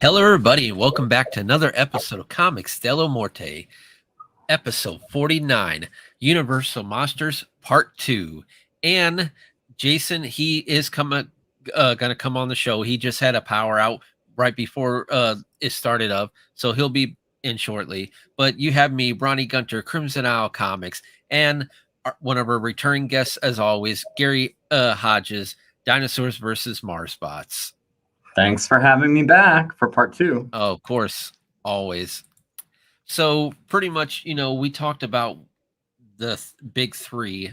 Hello, everybody, and welcome back to another episode of Comics Dello Morte, episode 49, Universal Monsters Part 2. And Jason, he is going to come on the show. He just had a power out right before it started up, so he'll be in shortly. But you have me, Ronnie Gunter, Crimson Isle Comics, and one of our returning guests, as always, Gary Hodges, Dinosaurs versus Mars Bots. Thanks for having me back for part two. Oh, of course, always. So pretty much, we talked about the big three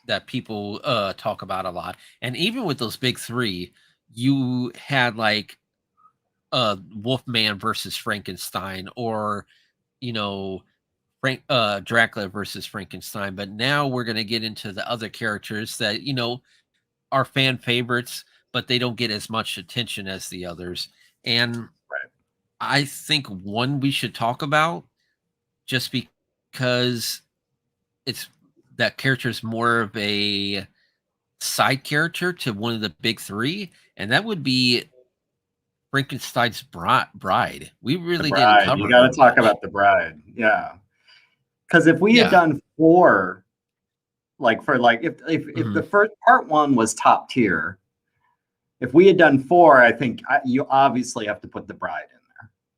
that people talk about a lot, and even with those big three, you had like Wolfman versus Frankenstein, or Dracula versus Frankenstein. But now we're gonna get into the other characters that are fan favorites, but they don't get as much attention as the others. And Right. I think one we should talk about, just because it's that character is more of a side character to one of the big three, and that would be Frankenstein's bride. We really didn't cover. You got to talk about the bride, yeah. Because if we had done four, if the first part one was top tier, if we had done four, I think you obviously have to put the bride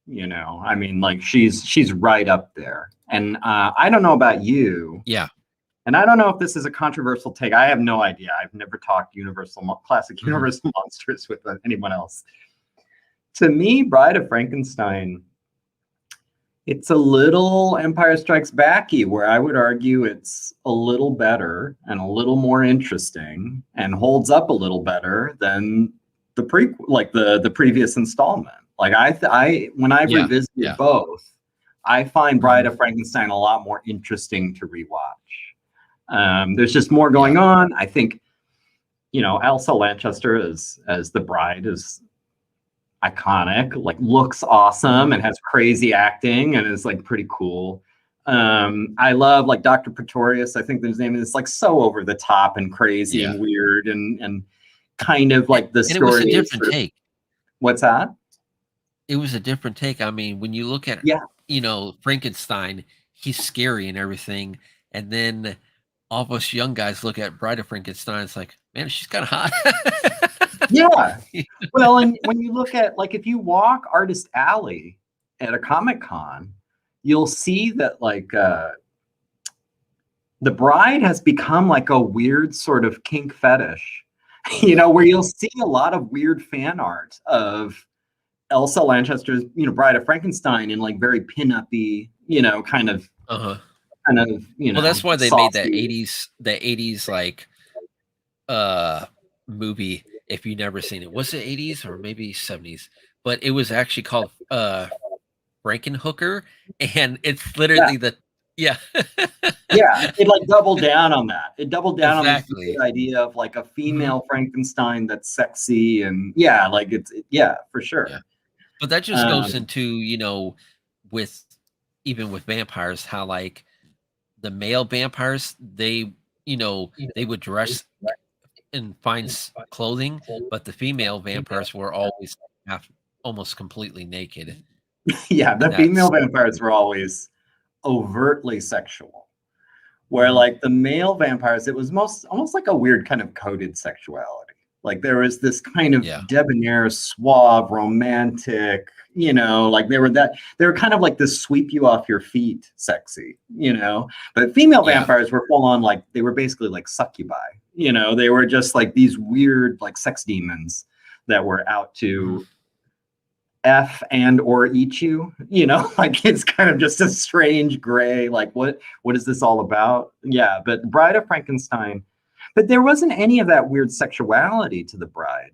in there. I mean, like she's right up there. And I don't know about you. Yeah. And I don't know if this is a controversial take. I have no idea. I've never talked classic Universal monsters with anyone else. To me, Bride of Frankenstein, it's a little Empire Strikes Back-y, where I would argue it's a little better and a little more interesting and holds up a little better than the previous installment. Like when I revisited both, I find Bride of Frankenstein a lot more interesting to rewatch. There's just more going on. I think, Elsa Lanchester as the bride is iconic, like looks awesome and has crazy acting and is like pretty cool. I love like Dr. Pretorius. I think his name is like so over the top and crazy and weird and kind of like the story. It was a different take. What's that? It was a different take. I mean, when you look at Frankenstein, he's scary and everything, and then all of us young guys look at Bride of Frankenstein. It's like, man, she's kind of hot. Yeah. Well, and when you look at, like, if you walk Artist Alley at a Comic-Con, you'll see that, like, the bride has become like a weird sort of kink fetish, where you'll see a lot of weird fan art of Elsa Lanchester's, Bride of Frankenstein in like very pin-up-y, kind of. Well, that's why they made the 80s like movie. If you've never seen it, was it 80s or maybe 70s? But it was actually called Frankenhooker, and it's literally it like doubled down on that. It doubled down on the idea of like a female Frankenstein that's sexy and for sure. Yeah. But that just goes into with vampires, how like the male vampires, they would dress in fine clothing, but the female vampires were always almost completely naked. Yeah, the female vampires were always overtly sexual, where like the male vampires, it was almost like a weird kind of coded sexuality. Like there was this kind of debonair, suave, romantic, like they were kind of like this sweep you off your feet sexy, but female vampires were full on, like they were basically like succubi, they were just like these weird like sex demons that were out to F and or eat you, like it's kind of just a strange gray, like what is this all about? Yeah, but Bride of Frankenstein, but there wasn't any of that weird sexuality to the bride.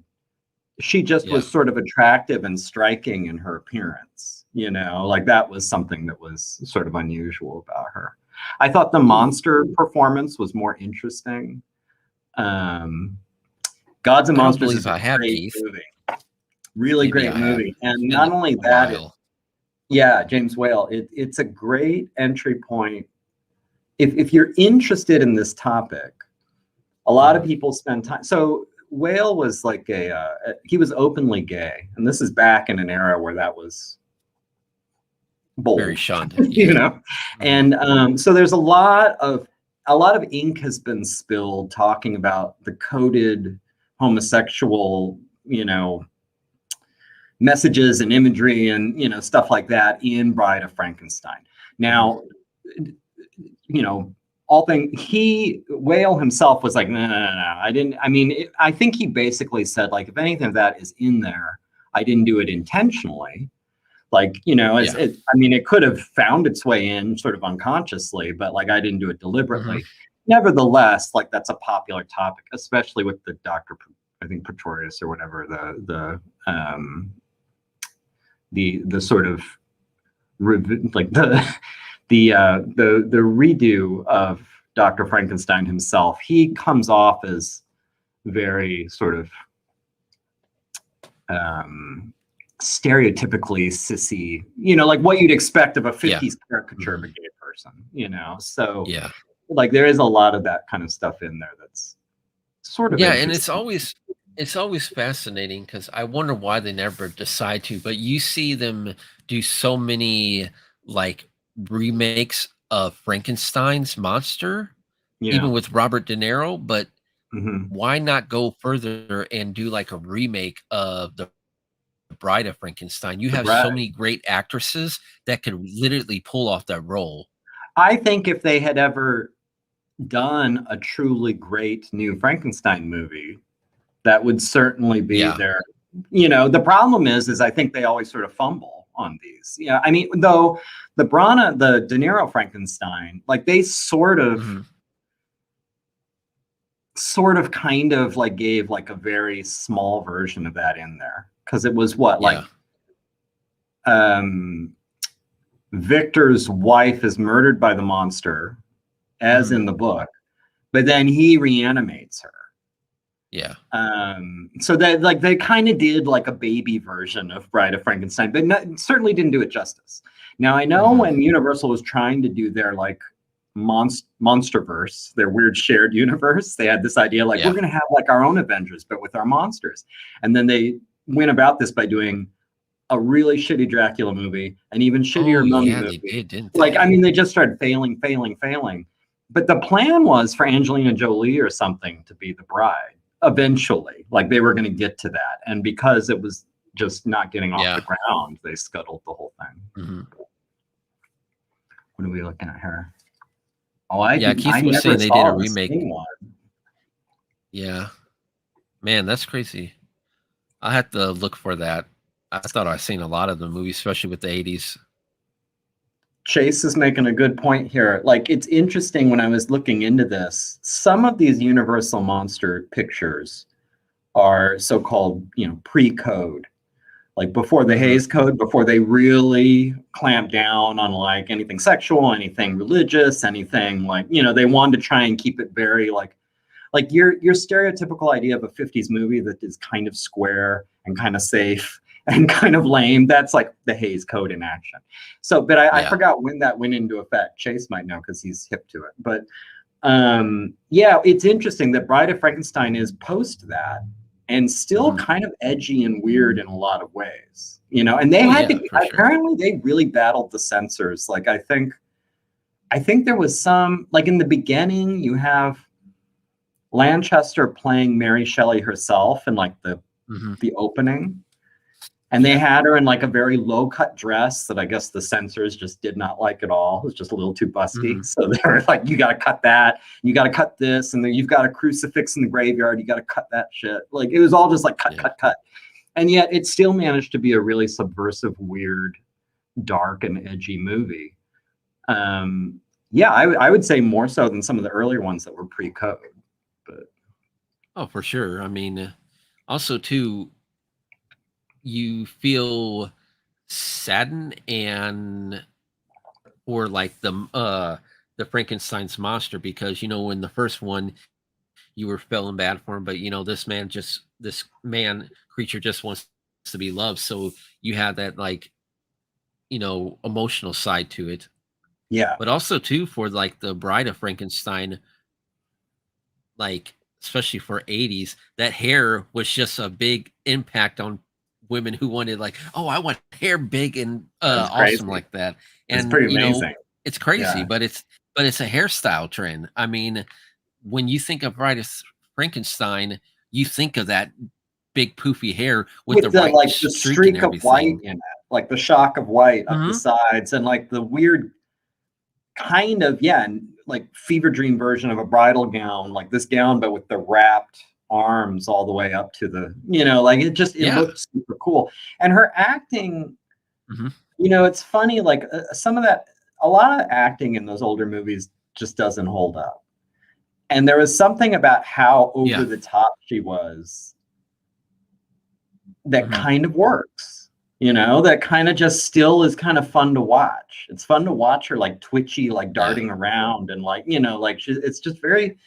She just was sort of attractive and striking in her appearance, like that was something that was sort of unusual about her. I thought the monster performance was more interesting. Gods and Monsters is a great movie. Really great movie. And not only that, James Whale, it's a great entry point. If you're interested in this topic, a lot of people spend time. So Whale was like he was openly gay, and this is back in an era where that was bold, very shunned, you know. And so there's a lot of ink has been spilled talking about the coded homosexual, messages and imagery and stuff like that in Bride of Frankenstein. Now, Whale himself was like, no, I didn't. I mean, I think he basically said, like, if anything of that is in there, I didn't do it intentionally. Like, it could have found its way in sort of unconsciously, but like, I didn't do it deliberately. Nevertheless, like, that's a popular topic, especially with the Dr. I think Pretorius or whatever, the sort of like the redo of Dr. Frankenstein himself. He comes off as very sort of stereotypically sissy, like what you'd expect of a 50s caricature of a gay person, so like there is a lot of that kind of stuff in there that's sort of and it's always fascinating because I wonder why they never decide to, but you see them do so many like remakes of Frankenstein's monster, even with Robert De Niro, but why not go further and do like a remake of the Bride of Frankenstein? You have so many great actresses that could literally pull off that role. I think if they had ever done a truly great new Frankenstein movie, that would certainly be their, the problem is I think they always sort of fumble on these. I mean, though the De Niro Frankenstein, like they sort of kind of like gave like a very small version of that in there. Cause it was Victor's wife is murdered by the monster, as in the book, but then he reanimates her. So that like they kind of did like a baby version of Bride of Frankenstein, but certainly didn't do it justice. Now I know when Universal was trying to do their like Monsterverse, their weird shared universe, they had this idea like we're gonna have like our own Avengers, but with our monsters, and then they went about this by doing a really shitty Dracula movie, an even shittier Mummy movie. They did, didn't they? I mean, they just started failing. But the plan was for Angelina Jolie or something to be the bride eventually. Like they were going to get to that, and because it was just not getting off the ground, they scuttled the whole thing. What are we looking at here? Oh, Keith was saying they did a remake. Man, that's crazy. I had to look for that. I thought I'd seen a lot of the movies, especially with the 80s. Chase is making a good point here. Like, it's interesting when I was looking into this, some of these Universal Monster pictures are so-called, pre-code. Like before the Hays Code, before they really clamped down on like anything sexual, anything religious, anything like, they wanted to try and keep it very like your stereotypical idea of a 50s movie that is kind of square and kind of safe and kind of lame. That's like the Hays Code in action. So, but I forgot when that went into effect. Chase might know because he's hip to it. But it's interesting that Bride of Frankenstein is post that and still kind of edgy and weird in a lot of ways, and they had to, apparently they really battled the censors. Like, I think there was some, like in the beginning, you have Lanchester playing Mary Shelley herself in like the opening. And they had her in like a very low cut dress that I guess the censors just did not like at all. It was just a little too busty. So they were like, you got to cut that. You got to cut this. And then you've got a crucifix in the graveyard. You got to cut that shit. Like it was all just like cut. And yet it still managed to be a really subversive, weird, dark and edgy movie. I would say more so than some of the earlier ones that were pre-code. But for sure. I mean, also too, you feel saddened or like the Frankenstein's monster, because in the first one you were feeling bad for him, but this creature just wants to be loved, so you have that like emotional side to it. But also too, for like the Bride of Frankenstein, like especially for 80s, that hair was just a big impact on women who wanted like, oh, I want hair big and awesome like that. And it's pretty amazing. It's crazy, but it's a hairstyle trend. I mean, when you think of Bride of Frankenstein, you think of that big poofy hair with the white like the streak of white in it, like the shock of white up the sides, and like the weird kind of like fever dream version of a bridal gown, like this gown but with the wrapped arms all the way up to the, like it looked super cool. And her acting, it's funny, like a lot of acting in those older movies just doesn't hold up. And there was something about how over the top she was that kind of works. That kind of just still is kind of fun to watch. It's fun to watch her like twitchy, like darting around and like, like it's just very,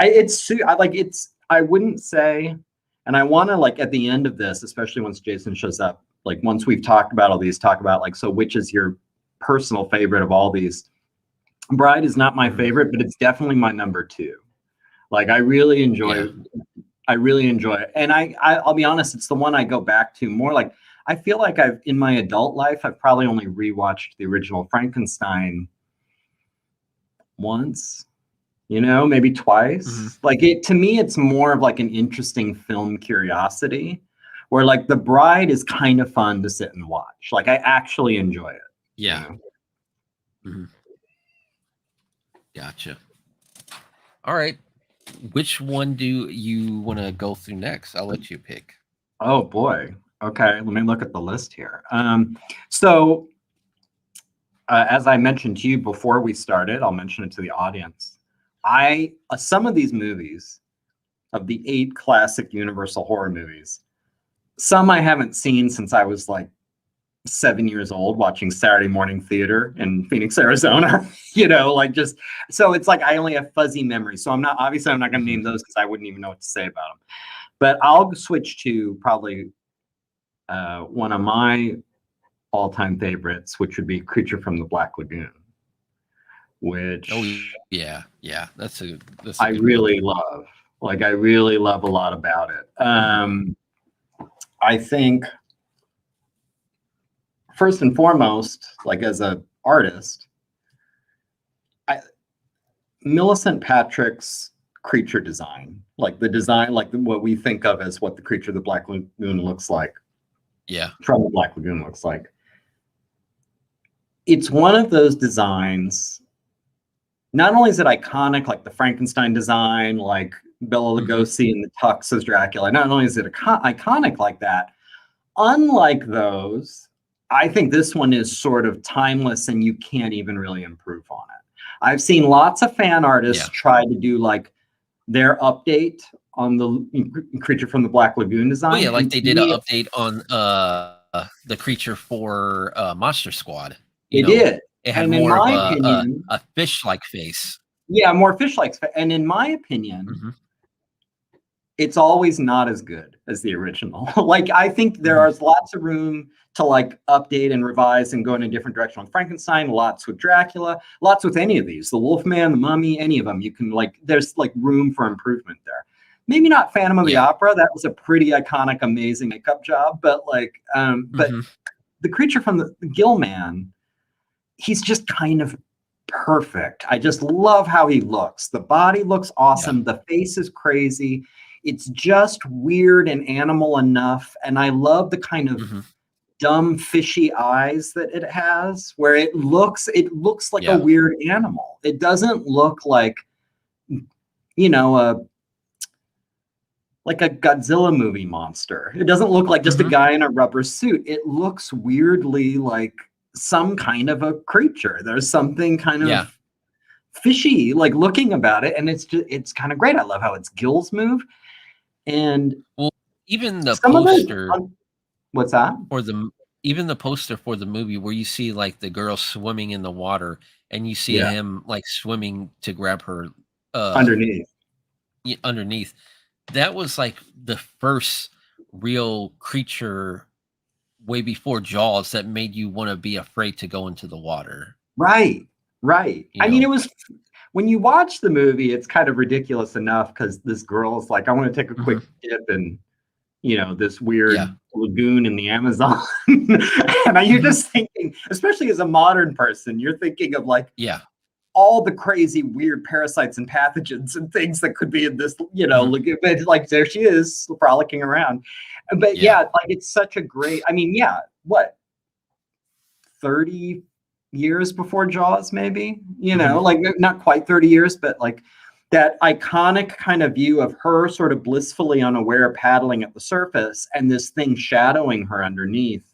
I wouldn't say, and I want to like at the end of this, especially once Jason shows up, like once we've talked about all these, talk about like, so which is your personal favorite of all these? Bride is not my favorite, but it's definitely my number 2. Like I really enjoy it. And I'll be honest, it's the one I go back to more. Like I feel like in my adult life, I've probably only rewatched the original Frankenstein once, maybe twice. Like to me, it's more of like an interesting film curiosity, where like The Bride is kind of fun to sit and watch. Like I actually enjoy it. Yeah. Gotcha. All right. Which one do you want to go through next? I'll let you pick. Oh boy. Okay, let me look at the list here. So as I mentioned to you before we started, I'll mention it to the audience. Some of these movies, of the 8 classic Universal horror movies, some I haven't seen since I was like 7 years old watching Saturday morning theater in Phoenix, Arizona. Like just, so it's like I only have fuzzy memories. So I'm not going to name those because I wouldn't even know what to say about them. But I'll switch to probably one of my all-time favorites, which would be Creature from the Black Lagoon, which that's a I really love. Like I really love a lot about it. I think first and foremost, like as an artist, Millicent Patrick's creature design, like the design, like what we think of as what the Creature of the Black Lagoon looks like. From the Black Lagoon looks like. It's one of those designs, not only is it iconic, like the Frankenstein design, like Bela Lugosi in the tux as Dracula, not only is it iconic like that, unlike those, I think this one is sort of timeless and you can't even really improve on it. I've seen lots of fan artists try to do like their update on the Creature from the Black Lagoon design. Like they did an update on the Creature for Monster Squad. They did. It had more of a fish-like face. Yeah, more fish-like. And in my opinion, it's always not as good as the original. Like I think there is lots of room to like update and revise and go in a different direction with Frankenstein, lots with Dracula, lots with any of these, the Wolfman, the Mummy, any of them. You can like, there's like room for improvement there. Maybe not Phantom of the Opera. That was a pretty iconic, amazing makeup job, but like, but the Creature from the Gill Man, he's just kind of perfect. I just love how he looks. The body looks awesome. The face is crazy. It's just weird and animal enough. And I love the kind of dumb, fishy eyes that it has, where it looks like a weird animal. It doesn't look like, like a Godzilla movie monster. It doesn't look like just a guy in a rubber suit. It looks weirdly like some kind of a creature. There's something kind of fishy like looking about it, and it's kind of great. I love how its gills move. And even the poster, what's that? Or even the poster for the movie where you see like the girl swimming in the water and you see him like swimming to grab her underneath. That was like the first real creature way before Jaws that made you want to be afraid to go into the water. Right. I mean, it was when you watch the movie, it's kind of ridiculous enough because this girl's like, I want to take a quick Mm-hmm. dip in, you know, this weird Yeah. lagoon in the Amazon. And you're just thinking, especially as a modern person, you're thinking of like Yeah. all the crazy, weird parasites and pathogens and things that could be in this, you know, Mm-hmm. but like there she is frolicking around. But Yeah. like it's such a great, I mean, what, 30 years before Jaws, maybe, you know, Mm-hmm. like not quite 30 years, but like that iconic kind of view of her sort of blissfully unaware paddling at the surface and this thing shadowing her underneath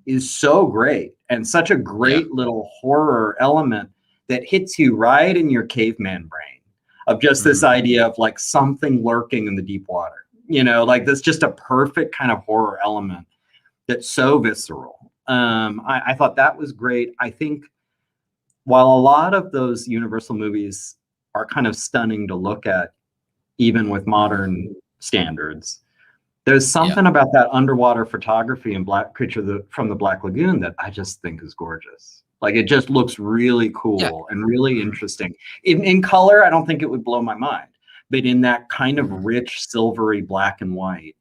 is so great, and such a Yeah. great little horror element that hits you right in your caveman brain of just this Mm-hmm. idea of like something lurking in the deep water, you know, like that's just a perfect kind of horror element that's so visceral. I thought that was great. I think while a lot of those Universal movies are kind of stunning to look at, even with Mm-hmm. modern standards, there's Yeah. something about that underwater photography in Black Creature from the Black Lagoon that I just think is gorgeous. Like it just looks really Yeah. cool and really Mm-hmm. interesting. In color, I don't think it would blow my mind, but in that kind of Mm-hmm. rich, silvery black and white,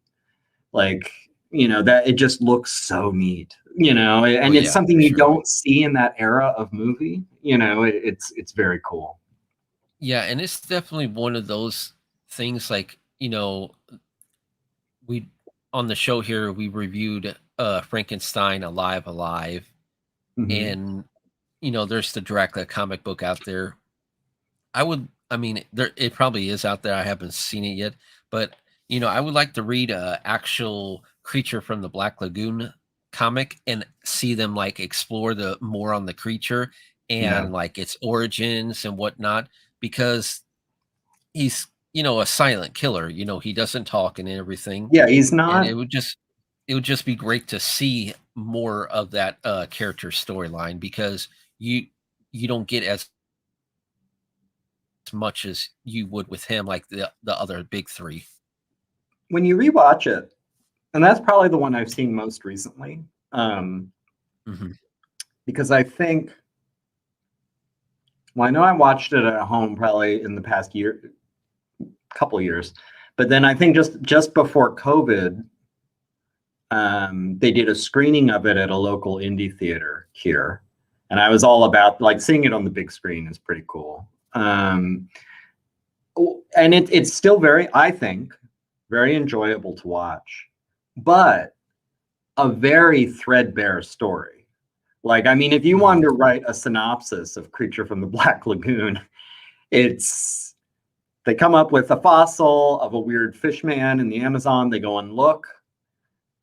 like, you know, that it just looks so neat, you know, Oh and it's yeah, something for you sure. don't see in that era of movie, you know, it's very cool. Yeah, and it's definitely one of those things like, we on the show here we reviewed Frankenstein Alive, Mhm. and there's the Dracula comic book out there. I mean, there it probably is out there. I haven't seen it yet, but I would like to read a actual Creature from the Black Lagoon comic and see them like explore the more on the creature Yeah. and like its origins and whatnot, because he's a silent killer. He doesn't talk and everything, Yeah, he's and not. it would just be great to see more of that character storyline, because you don't get as much as you would with him, like the other big three. When you rewatch it, and that's probably the one I've seen most recently, um, Hmm. because I think, well, I know I watched it at home probably in the past couple years, but then I think just before COVID, they did a screening of it at a local indie theater here, and I was all about like seeing it on the big screen is pretty cool. And it's still I think, very enjoyable to watch, but a very threadbare story. Like, I mean, if you Hmm. wanted to write a synopsis of Creature from the Black Lagoon, it's they come up with a fossil of a weird fish man in the Amazon. They go and look.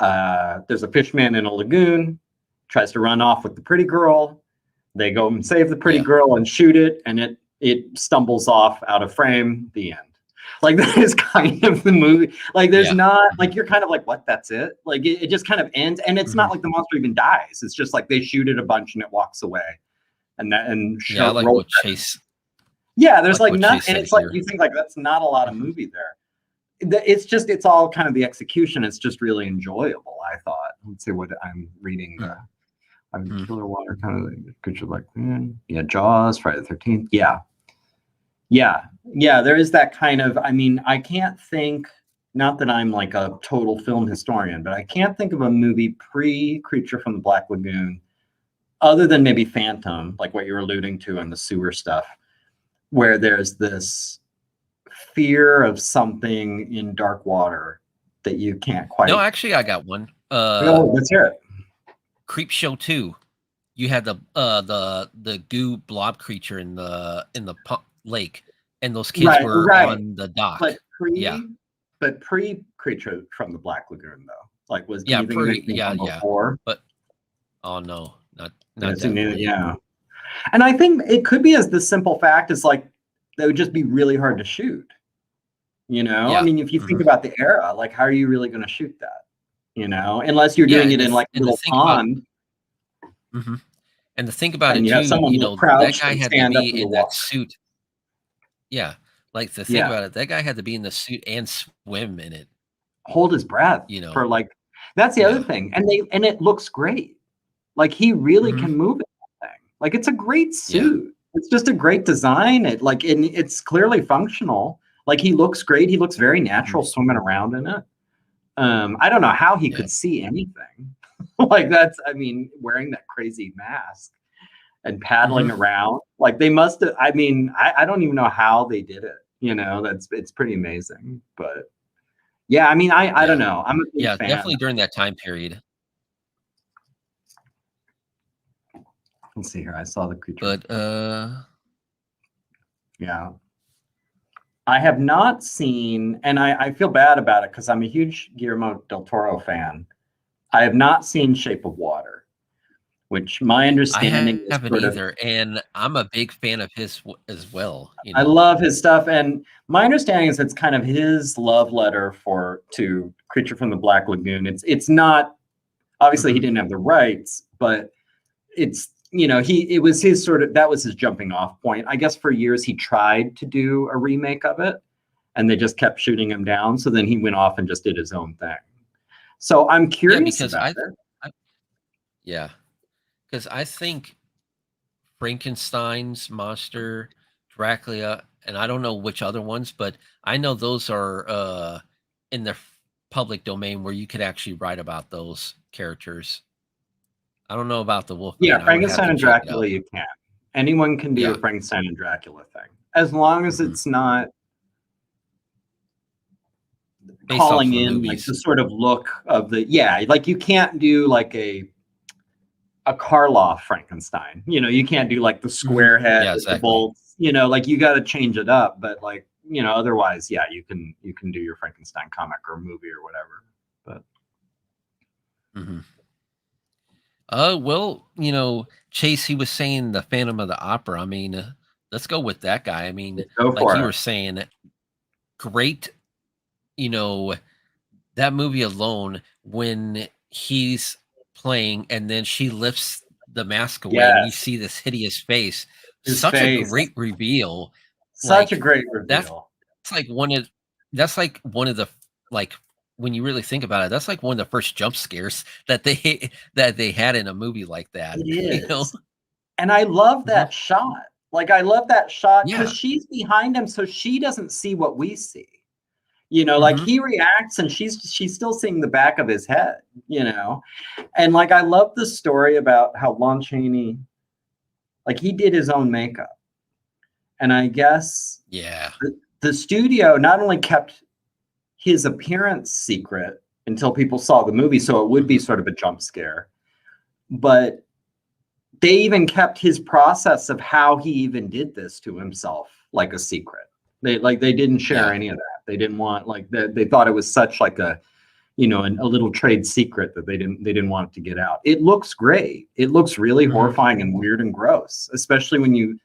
There's a fish man in a lagoon, tries to run off with the pretty girl. They go and save the pretty Yeah. girl and shoot it, and it stumbles off out of frame. The end. Like that is kind of the movie. Like there's Yeah. not Hmm. like you're kind of like, what? That's it. Like it just kind of ends, and it's Hmm. not like the monster even dies. It's just like they shoot it a bunch and it walks away, and Yeah, I like roll. what Chase. Yeah, I there's like like what not, Chase and said it's like here. you think like that's not a lot of Hmm. movie there. It's all kind of the execution. It's just really enjoyable. I thought. Let's see what I'm reading. I'm Hmm. Killer Water kind of creature like yeah, Jaws, Friday the 13th. Yeah. There is that kind of. I mean, I can't think. Not that I'm like a total film historian, but I can't think of a movie pre Creature from the Black Lagoon, other than maybe Phantom, like what you're alluding to in the sewer stuff, where there's this fear of something in dark water that you can't No, quite. actually, I got one. No, let's hear it. Creep Show 2. You had the goo blob creature in the lake, and those kids were Right. on the dock. But Yeah. pre Creature from the Black Lagoon though. Like, can Yeah, you think of pretty. anything Yeah, from yeah. before? But oh no, not Yes, definitely. yeah. And I think it could be as the simple fact is like they would just be really hard to shoot. You know, I Yeah. mean, if you think Hmm. about the era, like how are you really going to shoot that? You know, unless you're Yeah, doing it in like a and the little thing about pond hmm and the thing about and it you too, have someone that crouched guy and had to stand up be in the in that water. suit. Yeah, like the thing Yeah, about it, that guy had to be in the suit and swim in it. hold his breath You know. for like. That's the other Yeah. thing, and it looks great. Like he really Hmm. can move in that thing. Like it's a great Yeah. suit. It's just a great design. It's clearly functional. Like he looks great. He looks very natural swimming around in it. I don't know how he could see anything. Like I mean, wearing that crazy mask and paddling around. Like they must have, I mean, I don't even know how they did it. You know, it's pretty amazing. But yeah, I mean, I don't know. I'm a big fan. Definitely during that time period. Let's see here. I saw the creature. But yeah. I have not seen, and I feel bad about it because I'm a huge Guillermo del Toro fan. I have not seen Shape of Water, which my understanding I haven't either, and I'm a big fan of his as well. You know? I love his stuff, and my understanding is it's kind of his love letter to Creature from the Black Lagoon. It's not, obviously he didn't have the rights, but it's, you know, it was his that was his jumping off point. I guess for years he tried to do a remake of it and they just kept shooting him down. So then he went off and just did his own thing. So I'm curious about it. Because I think Frankenstein's monster, Dracula, and I don't know which other ones, but I know those are in the public domain where you could actually write about those characters. I don't know about the Wolfman. Yeah, Frankenstein and Dracula, you can. Anyone can do a Frankenstein and Dracula thing, as long as it's not calling in like the sort of look of the like you can't do like a Karloff Frankenstein. You know, you can't do like the square head with the bolts. You know, like you got to change it up. But like, you know, otherwise, yeah, you can do your Frankenstein comic or movie or whatever. But. Well, you know, Chase, he was saying the Phantom of the Opera. I mean, let's go with that guy. I mean, like you were saying, great, you know, that movie alone, when he's playing and then she lifts the mask away and you see this hideous face. A great reveal. Such a great reveal. That's like one of the, like, when you really think about it, that's like one of the first jump scares that they had in a movie like that. It is. You know? And I love that shot. Like I love that shot because she's behind him, so she doesn't see what we see. You know, like he reacts and she's still seeing the back of his head, you know. And like I love the story about how Lon Chaney, like he did his own makeup. And I guess the studio not only kept his appearance secret until people saw the movie, so it would be sort of a jump scare, but they even kept his process of how he even did this to himself like a secret. They didn't share any of that. They didn't want, like, they thought it was such like a, you know, a little trade secret that they didn't want it to get out. It looks great. It looks really horrifying and weird and gross, especially when you,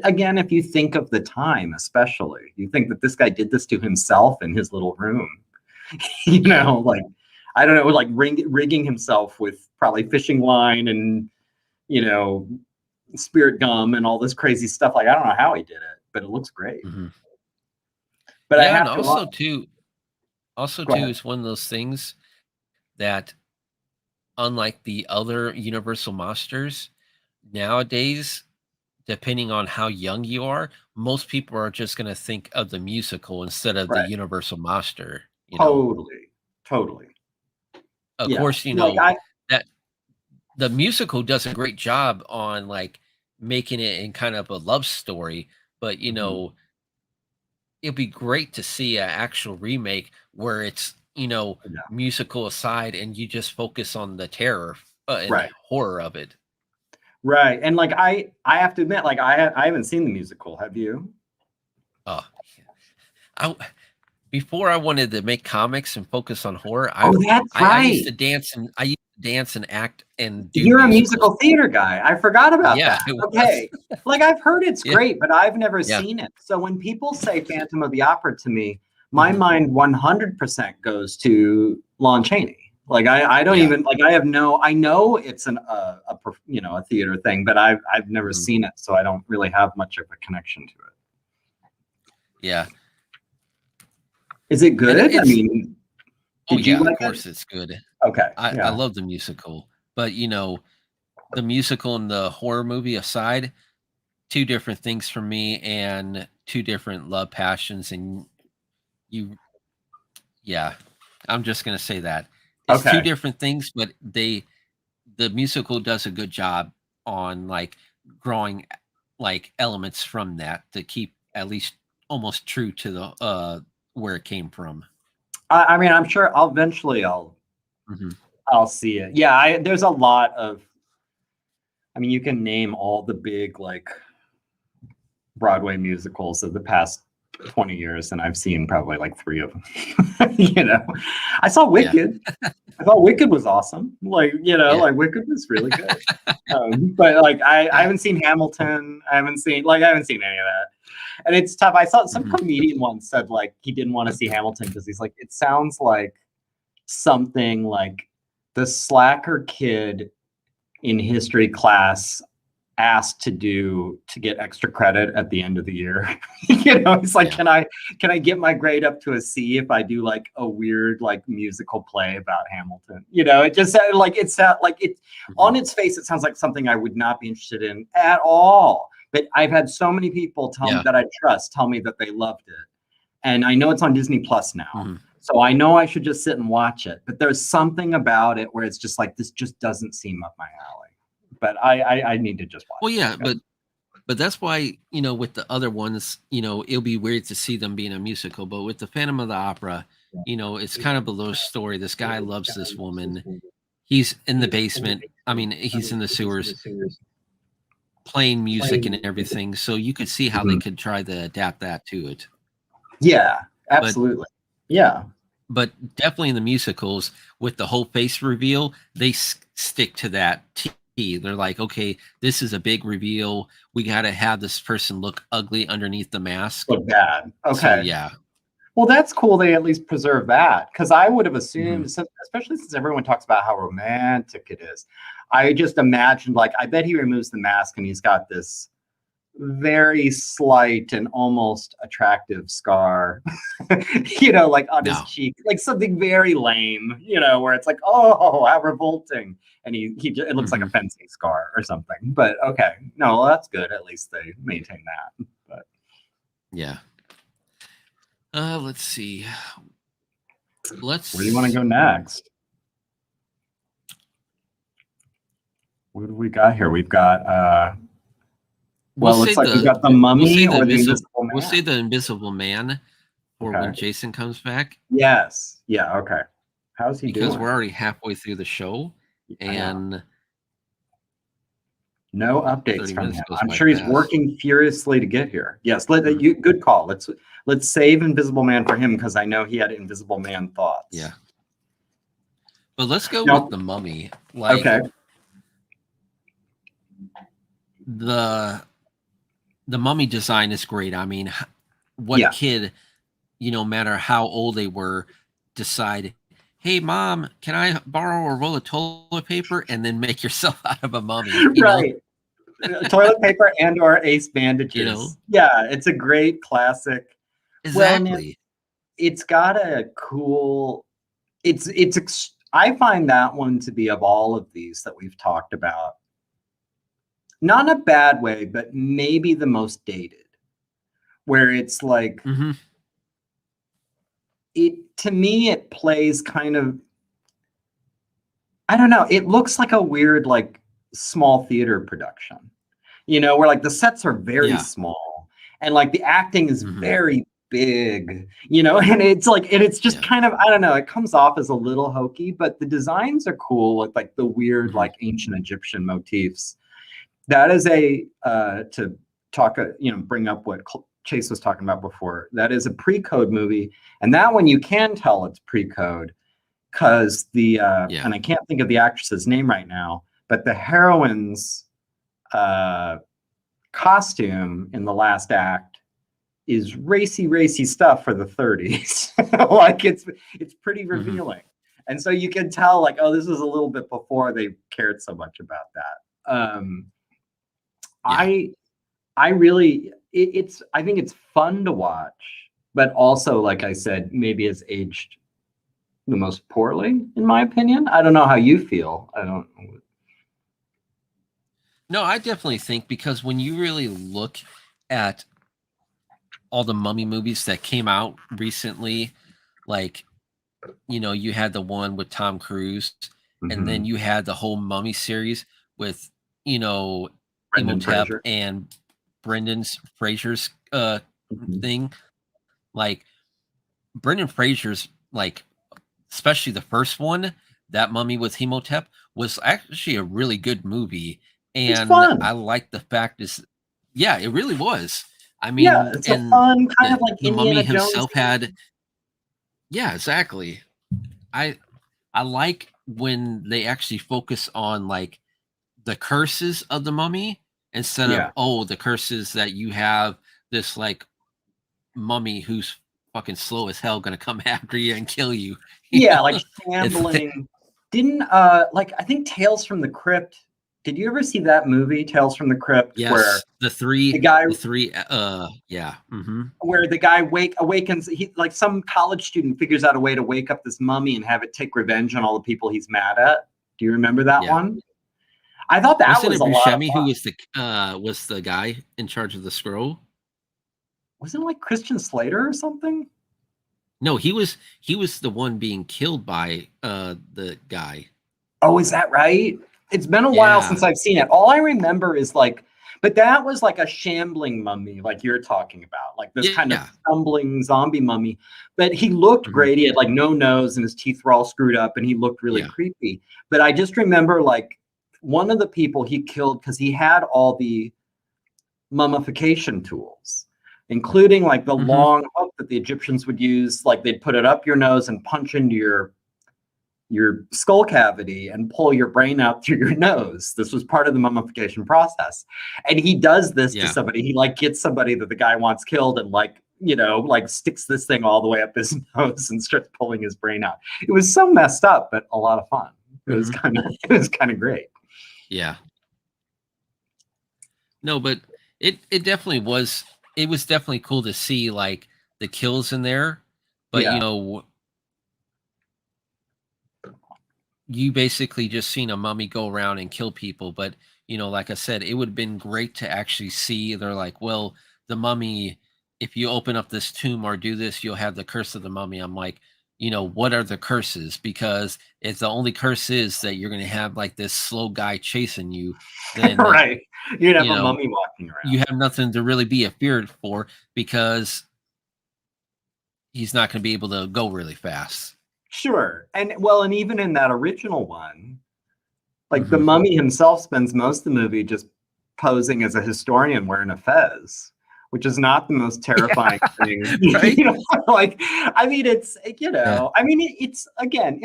again, if you think of the time, especially, you think that this guy did this to himself in his little room. You know, like, I don't know, like rigging himself with probably fishing line and, you know, spirit gum and all this crazy stuff. Like, I don't know how he did it, but it looks great. But I have also too, is one of those things that, unlike the other Universal monsters, nowadays, depending on how young you are, most people are just going to think of the musical instead of the Universal monster. You know? Totally. Of course, you know, that the musical does a great job on like making it in kind of a love story, but you know, it'd be great to see an actual remake where it's, you know, musical aside and you just focus on the terror and horror of it. Right. And like I have to admit, like I haven't seen the musical. Have you? Before I wanted to make comics and focus on horror, that's right. I used to dance and act and do You're a musical theater guy. I forgot about that. Okay. Like I've heard it's great, but I've never seen it. So when people say Phantom of the Opera to me, my mind 100% goes to Lon Chaney. Like I don't even, like I know it's a theater thing, but I've never seen it, so I don't really have much of a connection to it. Yeah. Is it good? I mean, did you like it? Of course it's good. Okay. I love the musical, but you know, the musical and the horror movie aside, two different things for me and two different love passions. And you, yeah, I'm just going to say that it's two different things, but the musical does a good job on like growing like elements from that to keep at least almost true to the where it came from. I mean, I'm sure I'll eventually I'll see it. Yeah, there's a lot of, I mean, you can name all the big like Broadway musicals of the past 20 years, and I've seen probably like 3 of them. You know, I saw Wicked. Yeah. I thought Wicked was awesome. Like, you know, like Wicked was really good. But like, I haven't seen Hamilton. I haven't seen any of that. And it's tough. I saw some comedian once said like he didn't want to see Hamilton because he's like, it sounds like something like the slacker kid in history class asked to get extra credit at the end of the year. You know, it's like, can I get my grade up to a C if I do like a weird like musical play about Hamilton? You know, it just like on its face, it sounds like something I would not be interested in at all. But I've had so many people tell me that I trust tell me that they loved it, and I know it's on Disney Plus now. So I know I should just sit and watch it. But there's something about it where it's just like, this just doesn't seem up my alley. But I need to just watch. Well, yeah, but that's why, you know, with the other ones, you know, it'll be weird to see them being a musical. But with the Phantom of the Opera, you know, it's kind of below story. This guy loves this woman. He's in the basement. I mean, he's in the sewers playing music and everything. So you could see how they could try to adapt that to it. Yeah, absolutely. But definitely in the musicals with the whole face reveal, they stick to that. They're like, okay, this is a big reveal. We got to have this person look ugly underneath the mask. Look bad. Okay. So, yeah. Well, that's cool. They at least preserve that, because I would have assumed, especially since everyone talks about how romantic it is, I just imagined like, I bet he removes the mask and he's got this very slight and almost attractive scar, you know, like on his cheek, like something very lame, you know, where it's like, oh, how revolting. And it looks like a fencing scar or something. But okay, no, well, that's good. At least they maintain that. But yeah. Let's see. Where do you want to go next? What do we got here? We've got well, it looks like we got the Mummy or the Invisible Man. We'll say the Invisible Man for when Jason comes back. Yes. Yeah. Okay. How's he doing? Because we're already halfway through the show, and no updates from him. I'm sure he's working furiously to get here. Yes. Good call. Let's save Invisible Man for him, because I know he had Invisible Man thoughts. Yeah. But let's go with the Mummy. Like, the Mummy design is great. I mean, what kid, you know, matter how old they were, decide, hey, Mom, can I borrow a roll of toilet paper, and then make yourself out of a mummy? Right. Toilet paper and or ace bandages. You know? Yeah, it's a great classic. Exactly. Well, it's got a cool, I find that one to be, of all of these that we've talked about, not in a bad way, but maybe the most dated, where it's like, to me, it plays kind of, I don't know, it looks like a weird, like, small theater production, you know, where like the sets are very small and like the acting is very big, you know, and it's like, and it's just kind of, I don't know, it comes off as a little hokey, but the designs are cool with like the weird, like ancient Egyptian motifs. That is to talk, you know, bring up what Chase was talking about before. That is a pre-code movie, and that one you can tell it's pre-code because and I can't think of the actress's name right now, but the heroine's costume in the last act is racy stuff for the 30s. Like it's pretty revealing, and so you can tell like, oh, this is a little bit before they cared so much about that. I really, I think it's fun to watch, but also, like I said, maybe it's aged the most poorly, in my opinion. I don't know how you feel. I don't. No, I definitely think, because when you really look at all the mummy movies that came out recently, like, you had the one with Tom Cruise, and then you had the whole Mummy series with, Brendan Imhotep Fraser. and Brendan's Fraser's thing. Like, Brendan Fraser's, like, especially the first one, that Mummy with Imhotep, was actually a really good movie. It's And fun. I like the fact is, yeah, it really was. I Yeah, mean, it's a and fun kind of like the Mummy Indiana Jones. himself had, yeah, exactly. I I like when they actually focus on, like, the curses of the mummy, instead of, Yeah. oh, the curses that you have this, like, mummy who's fucking slow as hell gonna come after you and kill you. Yeah, like It's like, shambling. Didn't like I think Tales from the Crypt. Did you ever see that movie, Tales from the Crypt, yes, the guy the three, yeah, where the guy awakens, he like some college student figures out a way to wake up this mummy and have it take revenge on all the people he's mad at. Do you remember that yeah. one? I thought that Wasn't was it a lot of Buscemi who fun. was the guy in charge of the scroll? Wasn't it like Christian Slater or something? No, he was the one being killed by the guy. Oh, is that right? It's been a while Yeah. since I've seen it. All I remember is like, but that was like a shambling mummy, like you're talking about, like this kind of Yeah. stumbling zombie mummy. But he looked Mhm. great. He had like no nose and his teeth were all screwed up and he looked really Yeah. creepy. But I just remember like one of the people he killed because he had all the mummification tools, including like the Mhm. long hook that the Egyptians would use. Like they'd put it up your nose and punch into your skull cavity and pull your brain out through your nose. This was part of the mummification process. And he does this to Yeah. somebody. He like gets somebody that the guy wants killed and like, like sticks this thing all the way up his nose and starts pulling his brain out. It was so messed up, but a lot of fun. It was Mhm. kind of great. Yeah. No, but it definitely was, it was definitely cool to see, like, the kills in there, but, Yeah. you basically just seen a mummy go around and kill people, but, like I said, it would have been great to actually see, they're like, well, the mummy, if you open up this tomb or do this, you'll have the curse of the mummy. I'm like, what are the curses? Because if the only curse is that you're going to have, like, this slow guy chasing you, then, Right. You'd have you a know, mummy walking you around. have nothing to really be afeared for, because he's not going to be able to go really fast. Sure. And well, and even in that original one, like the Hmm. mummy himself spends most of the movie just posing as a historian wearing a fez, which is not the most terrifying thing. Right? Like, I mean, Yeah. I mean, it's again,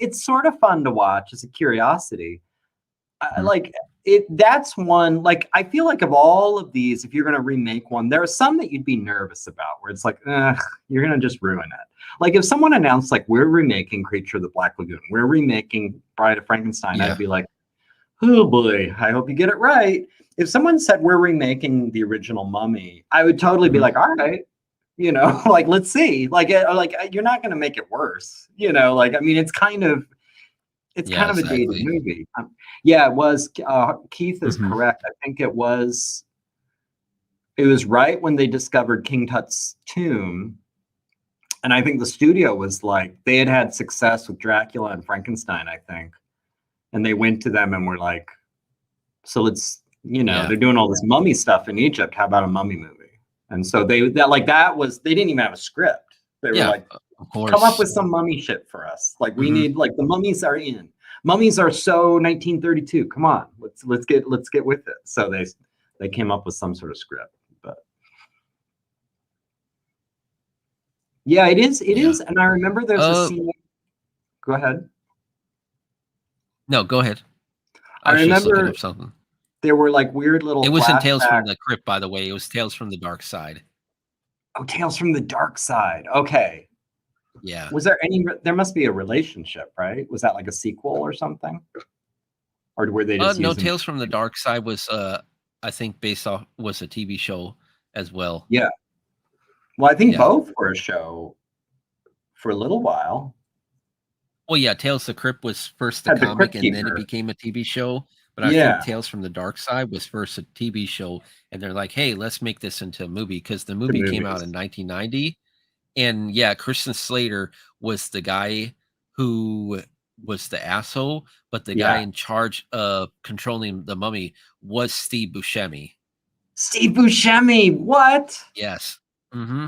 it's sort of fun to watch as a curiosity. Mhm. Like that's one, like, I feel like of all of these, if you're going to remake one, there are some that you'd be nervous about where it's like, you're going to just ruin it. Like if someone announced like, we're remaking Creature of the Black Lagoon, we're remaking Bride of Frankenstein, I'd Yeah. be like, oh boy, I hope you get it right. If someone said we're remaking the original Mummy, I would totally be Mhm. like, all right, like let's see. Like you're not going to make it worse. Like I mean, it's Yeah, kind of a dated exactly. movie. Yeah, it was. Keith is Mhm. correct. I think it was. It was right when they discovered King Tut's tomb, and I think the studio was like they had success with Dracula and Frankenstein. I think, and they went to them and were like, "So let's, Yeah. they're doing all this mummy stuff in Egypt. How about a mummy movie?" And so that was they didn't even have a script. They were Yeah, like, of come up course. with some mummy shit for us. Like we Mhm. need like the mummies are in. Mummies are so 1932. Come on, let's get with it. So they came up with some sort of script. But yeah, it is. It Yeah. is. And I remember there's a Uh, scene. Go ahead. no, go ahead. I I was just looking remember up something. there were like weird little It wasn't Tales from flashbacks. the Crypt, by the way. It was Tales from the Dark Side. Oh, Tales from the Dark Side. Okay. Yeah. Was there any? There must be a relationship, right? Was that like a sequel or something, or were they just No, using? Tales from the Dark Side was, I think, based off, was a TV show as well. Yeah. Well, I think Yeah. both were a show for a little while. Well, yeah, Tales of the Crypt was first the Had the comic, Crypt and then it Keeper. became a TV show. But I think Tales from the Dark Side was first a TV show, and they're like, hey, let's make this into a movie, because the movie came out in 1990. And yeah, Christian Slater was the guy who was the asshole, but the guy in charge of controlling the mummy was Steve Buscemi. Steve Buscemi, what? Yes. Mm-hmm.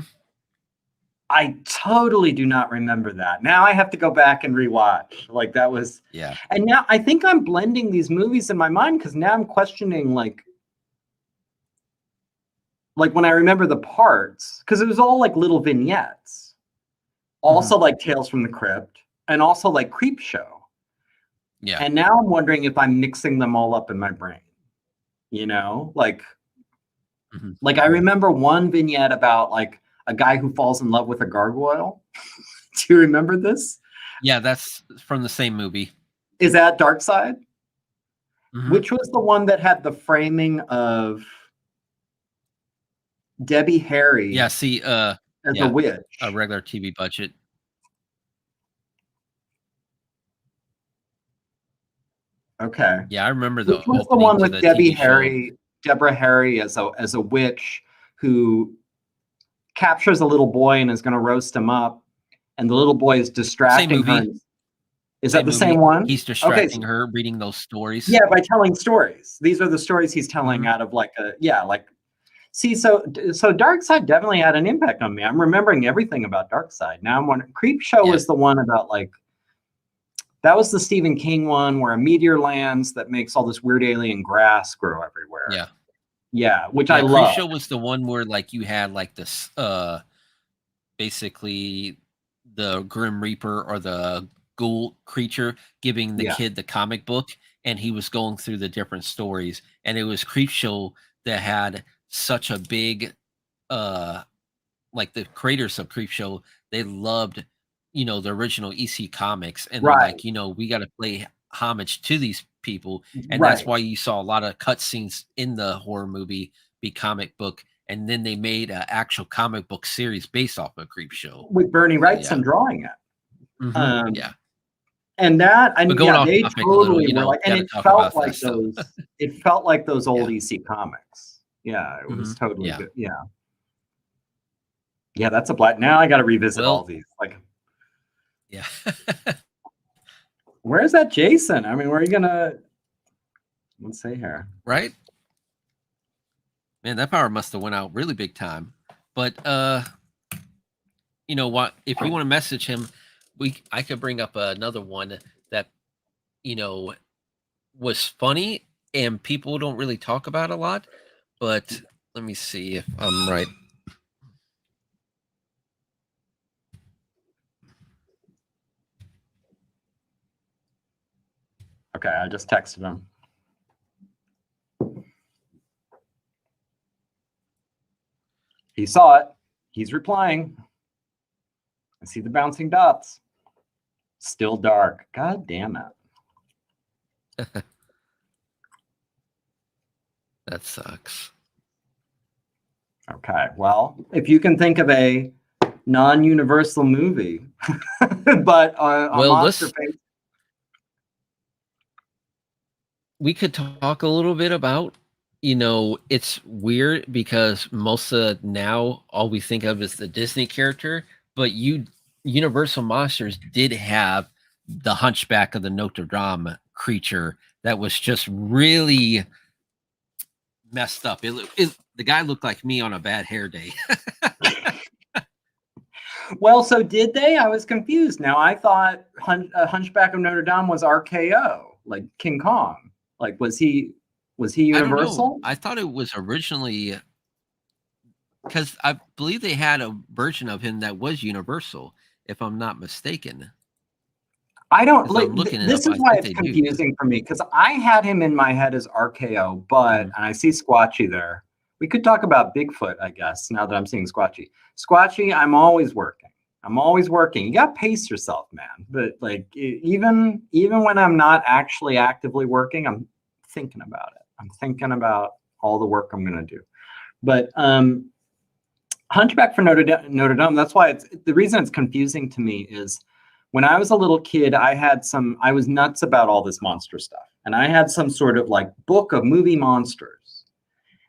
I totally do not remember that. Now I have to go back and rewatch. Like, that was... Yeah. And now I think I'm blending these movies in my mind, because now I'm questioning, like when I remember the parts, because it was all like little vignettes. Also like Tales from the Crypt, and also like Creepshow. Yeah. And now I'm wondering if I'm mixing them all up in my brain. You know, like I remember one vignette about like a guy who falls in love with a gargoyle. Do you remember this? Yeah, that's from the same movie. Is that Dark Side? Which was the one that had the framing of Debbie Harry? Yeah, see, as a witch. A regular TV budget. Okay. Yeah, I remember the. Which was the one with Deborah Harry as a witch who captures a little boy and is going to roast him up, and the little boy is distracting her. Is that the same one? He's distracting her, reading those stories. Yeah, by telling stories. These are the stories he's telling out of like a See, so Dark Side definitely had an impact on me. I'm remembering everything about Dark Side. Now I'm wondering, Creepshow was the one about like, that was the Stephen King one where a meteor lands that makes all this weird alien grass grow everywhere. Yeah. Yeah, which I love. Creepshow was the one where like you had like this, basically the Grim Reaper or the ghoul creature giving the kid the comic book, and he was going through the different stories, and it was Creepshow that had such a big, like the creators of Creepshow, they loved, you know, the original EC comics, and they're like, you know, we got to play homage to these people, and that's why you saw a lot of cutscenes in the horror movie be comic book, and then they made an actual comic book series based off of Creepshow with Bernie Wrightson drawing it. And that, and they totally were like, and it felt like those. It felt like those old EC comics. Yeah, it was totally good. Yeah, that's a black. Now I got to revisit all these. Like, yeah. Where's that Jason? I mean, where are you gonna? Let's see here. Right. Man, that power must have went out really big time. But you know what? If you want to message him, I could bring up another one that, you know, was funny and people don't really talk about a lot. But let me see if I'm right. Okay, I just texted him. He saw it. He's replying. I see the bouncing dots. Still dark. God damn it. That sucks. Okay, well, if you can think of a non-universal movie, but a monster face. We could talk a little bit about, you know, it's weird because most of now all we think of is the Disney character, but Universal Monsters did have the Hunchback of the Notre Dame creature that was just really messed up. The guy looked like me on a bad hair day. Well, so did they? I was confused. Now I thought Hunchback of Notre Dame was RKO, like King Kong. Like, was he Universal? I thought it was originally, because I believe they had a version of him that was Universal, if I'm not mistaken. I don't like this is why it's confusing for me, because I had him in my head as RKO, but and I see Squatchy there. We could talk about Bigfoot, I guess, now that I'm seeing Squatchy. Squatchy, I'm always working. You got to pace yourself, man. But like even when I'm not actually actively working, I'm thinking about it. I'm thinking about all the work I'm going to do. But Hunchback for Notre Dame, that's why the reason it's confusing to me is when I was a little kid, I was nuts about all this monster stuff. and I had some sort of like book of movie monsters,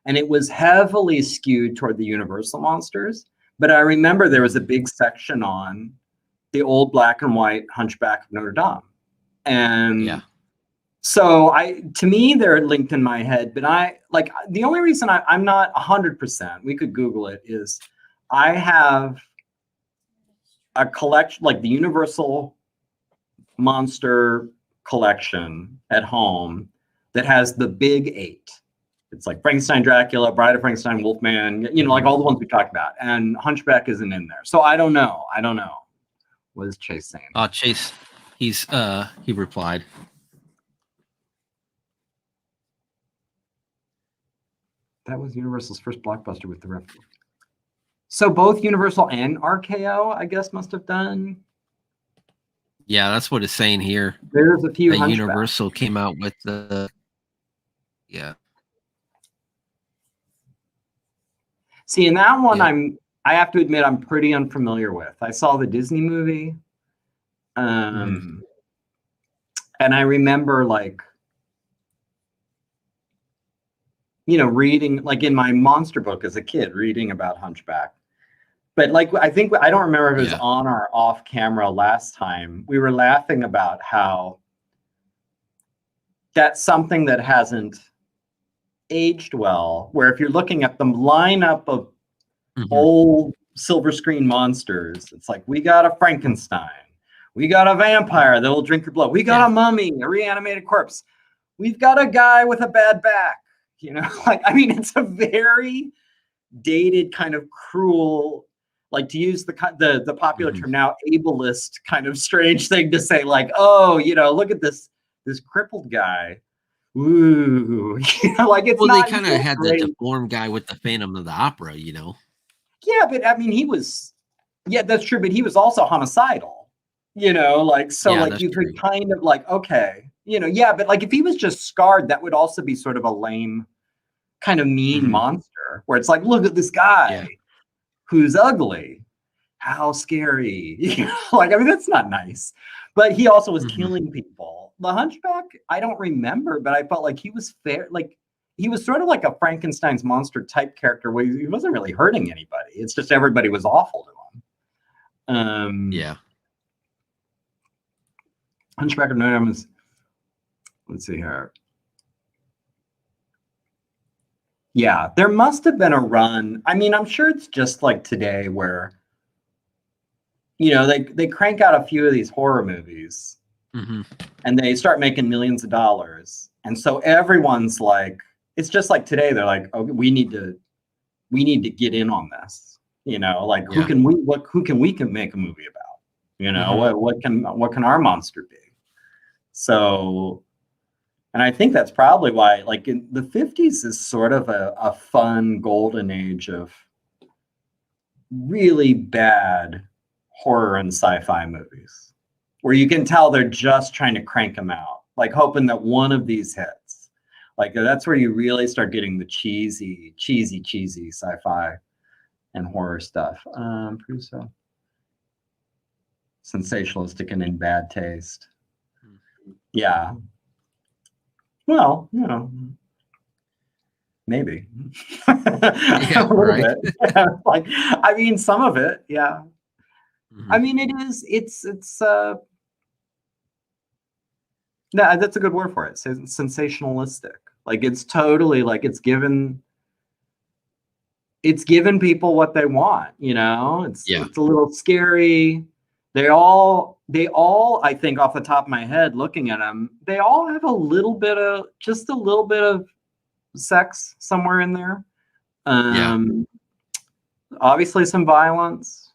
and it was heavily skewed toward the Universal monsters. But I remember there was a big section on the old black and white Hunchback of Notre Dame. And so to me, they're linked in my head, but the only reason I'm not 100%, we could Google it, is I have a collection, like the Universal monster collection at home that has the big 8. It's like Frankenstein, Dracula, Bride of Frankenstein, Wolfman, like all the ones we talked about. And Hunchback isn't in there. So I don't know. What is Chase saying? Chase, he replied. That was Universal's first blockbuster with the reference. So both Universal and RKO, I guess, must have done. Yeah, that's what it's saying here. There's a few. Universal came out with the. Yeah. See, in that one, I have to admit, I'm pretty unfamiliar with. I saw the Disney movie, and I remember reading in my monster book as a kid, reading about Hunchback. But I think I don't remember if it was on or off camera last time. We were laughing about how that's something that hasn't aged well. Where if you're looking at the lineup of old silver screen monsters, it's like, we got a Frankenstein, we got a vampire that will drink your blood, we got a mummy, a reanimated corpse, we've got a guy with a bad back. It's a very dated, kind of cruel, to use the popular term now, ableist kind of strange thing to say, look at this crippled guy. Ooh, it's they kind of had the deformed guy with the Phantom of the Opera, Yeah, but he was, that's true, but he was also homicidal, you could kind of okay, but if he was just scarred, that would also be sort of a lame, kind of mean monster, where it's look at this guy who's ugly, how scary. That's not nice. But he also was killing people. The Hunchback, I don't remember, but I felt like he was fair. He was sort of like a Frankenstein's monster type character where he wasn't really hurting anybody. It's just everybody was awful to him. Hunchback of Notre Dame is, let's see here. Yeah, there must have been a run. I'm sure it's just like today where, they crank out a few of these horror movies and they start making millions of dollars. And so everyone's it's just like today, they're like, oh, we need to get in on this. Who can we make a movie about? What can our monster be? So, and I think that's probably why, in the 50s is sort of a fun golden age of really bad horror and sci-fi movies, where you can tell they're just trying to crank them out, hoping that one of these hits. That's where you really start getting the cheesy sci-fi and horror stuff. So sensationalistic and in bad taste. Yeah. Well, maybe. Yeah, a little bit. Some of it, yeah. It's no, that's a good word for it. It's sensationalistic. It's totally it's given people what they want, It's a little scary. They all, I think, off the top of my head, looking at them, they all have just a little bit of sex somewhere in there. Obviously some violence.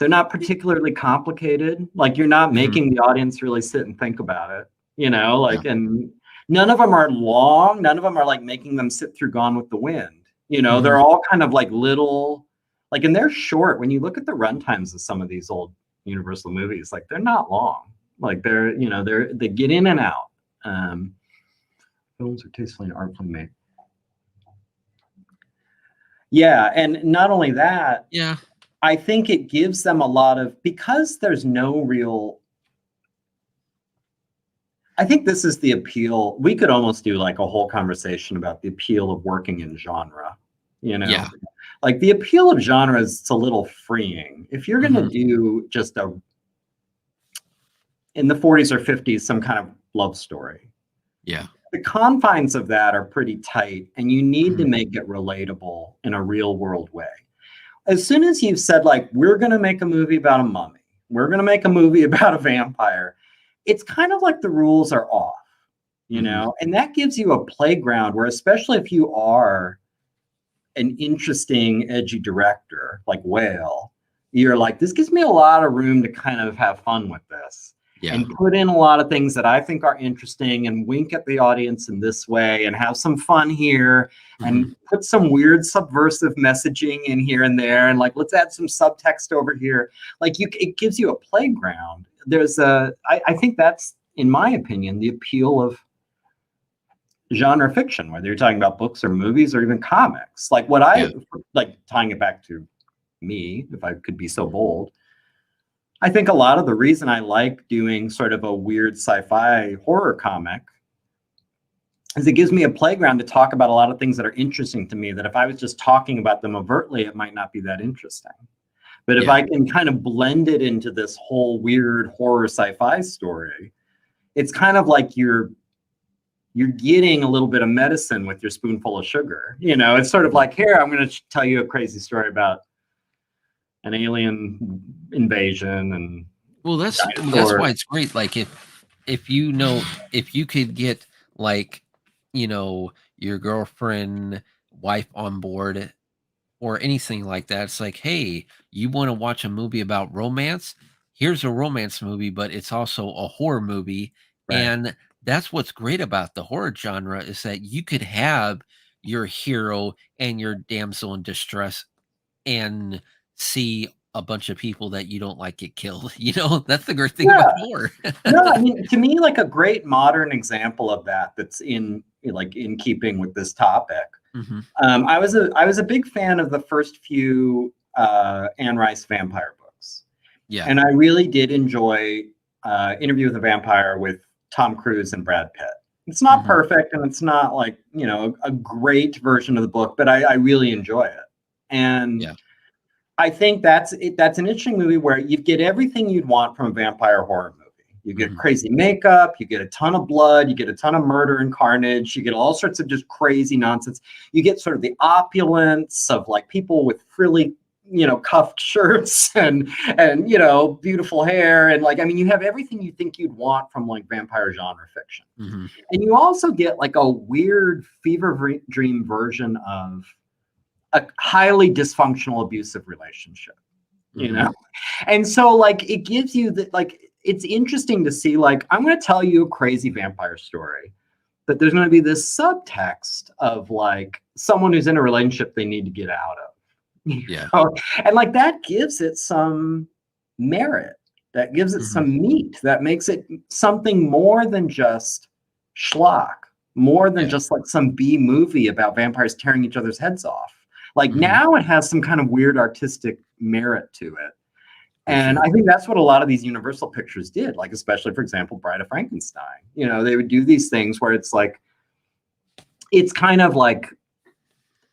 They're not particularly complicated. You're not making the audience really sit and think about it, and none of them are long. None of them are making them sit through Gone with the Wind. They're all kind of little, and they're short. When you look at the runtimes of some of these old Universal movies, they're not long. They're, they get in and out. Films are tastefully and artfully made. Yeah, and not only that, I think it gives them a lot of, because there's no real, I think this is the appeal. We could almost do like a whole conversation about the appeal of working in genre, you know? Yeah. Like the appeal of genre is it's a little freeing. If you're going to do just in the 40s or 50s, some kind of love story. Yeah. The confines of that are pretty tight, and you need to make it relatable in a real world way. As soon as you've said, like, we're going to make a movie about a mummy, we're going to make a movie about a vampire, it's kind of like the rules are off, you know? And that gives you a playground where, especially if you are an interesting, edgy director like Whale, you're like, this gives me a lot of room to kind of have fun with this. Yeah. And put in a lot of things that I think are interesting and wink at the audience in this way and have some fun here and put some weird subversive messaging in here and there. And like, let's add some subtext over here. Like it gives you a playground. I think that's, in my opinion, the appeal of genre fiction, whether you're talking about books or movies or even comics. Like like tying it back to me, if I could be so bold, I think a lot of the reason I like doing sort of a weird sci-fi horror comic is it gives me a playground to talk about a lot of things that are interesting to me that if I was just talking about them overtly, it might not be that interesting. But if I can kind of blend it into this whole weird horror sci-fi story, it's kind of like you're getting a little bit of medicine with your spoonful of sugar. You know, it's sort of like, here, I'm going to tell you a crazy story about an alien invasion and that's why it's great. Like if you could get, like, you know, your girlfriend, wife on board or anything like that, it's like, hey, you want to watch a movie about romance? Here's a romance movie, but it's also a horror movie. And that's what's great about the horror genre, is that you could have your hero and your damsel in distress and see a bunch of people that you don't like get killed. You know, that's the great thing about horror. No, I mean, to me, like a great modern example of that's in keeping with this topic. I was a big fan of the first few Anne Rice vampire books. Yeah. And I really did enjoy Interview with a Vampire with Tom Cruise and Brad Pitt. It's not perfect, and it's not like, you know, a great version of the book, but I really enjoy it. And I think that's an interesting movie where you get everything you'd want from a vampire horror movie. You get crazy makeup, you get a ton of blood, you get a ton of murder and carnage, you get all sorts of just crazy nonsense. You get sort of the opulence of like people with frilly, you know, cuffed shirts and you know, beautiful hair, and like, I mean, you have everything you think you'd want from like vampire genre fiction. And you also get like a weird fever dream version of a highly dysfunctional abusive relationship, you know? And so like, it gives you that, like, it's interesting to see, like, I'm going to tell you a crazy vampire story, but there's going to be this subtext of like someone who's in a relationship they need to get out of. You know? And like, that gives it some merit, that gives it some meat, that makes it something more than just schlock, more than just like some B movie about vampires tearing each other's heads off. Like now it has some kind of weird artistic merit to it. And I think that's what a lot of these Universal pictures did, like especially, for example, Bride of Frankenstein. You know, they would do these things where it's like, it's kind of like,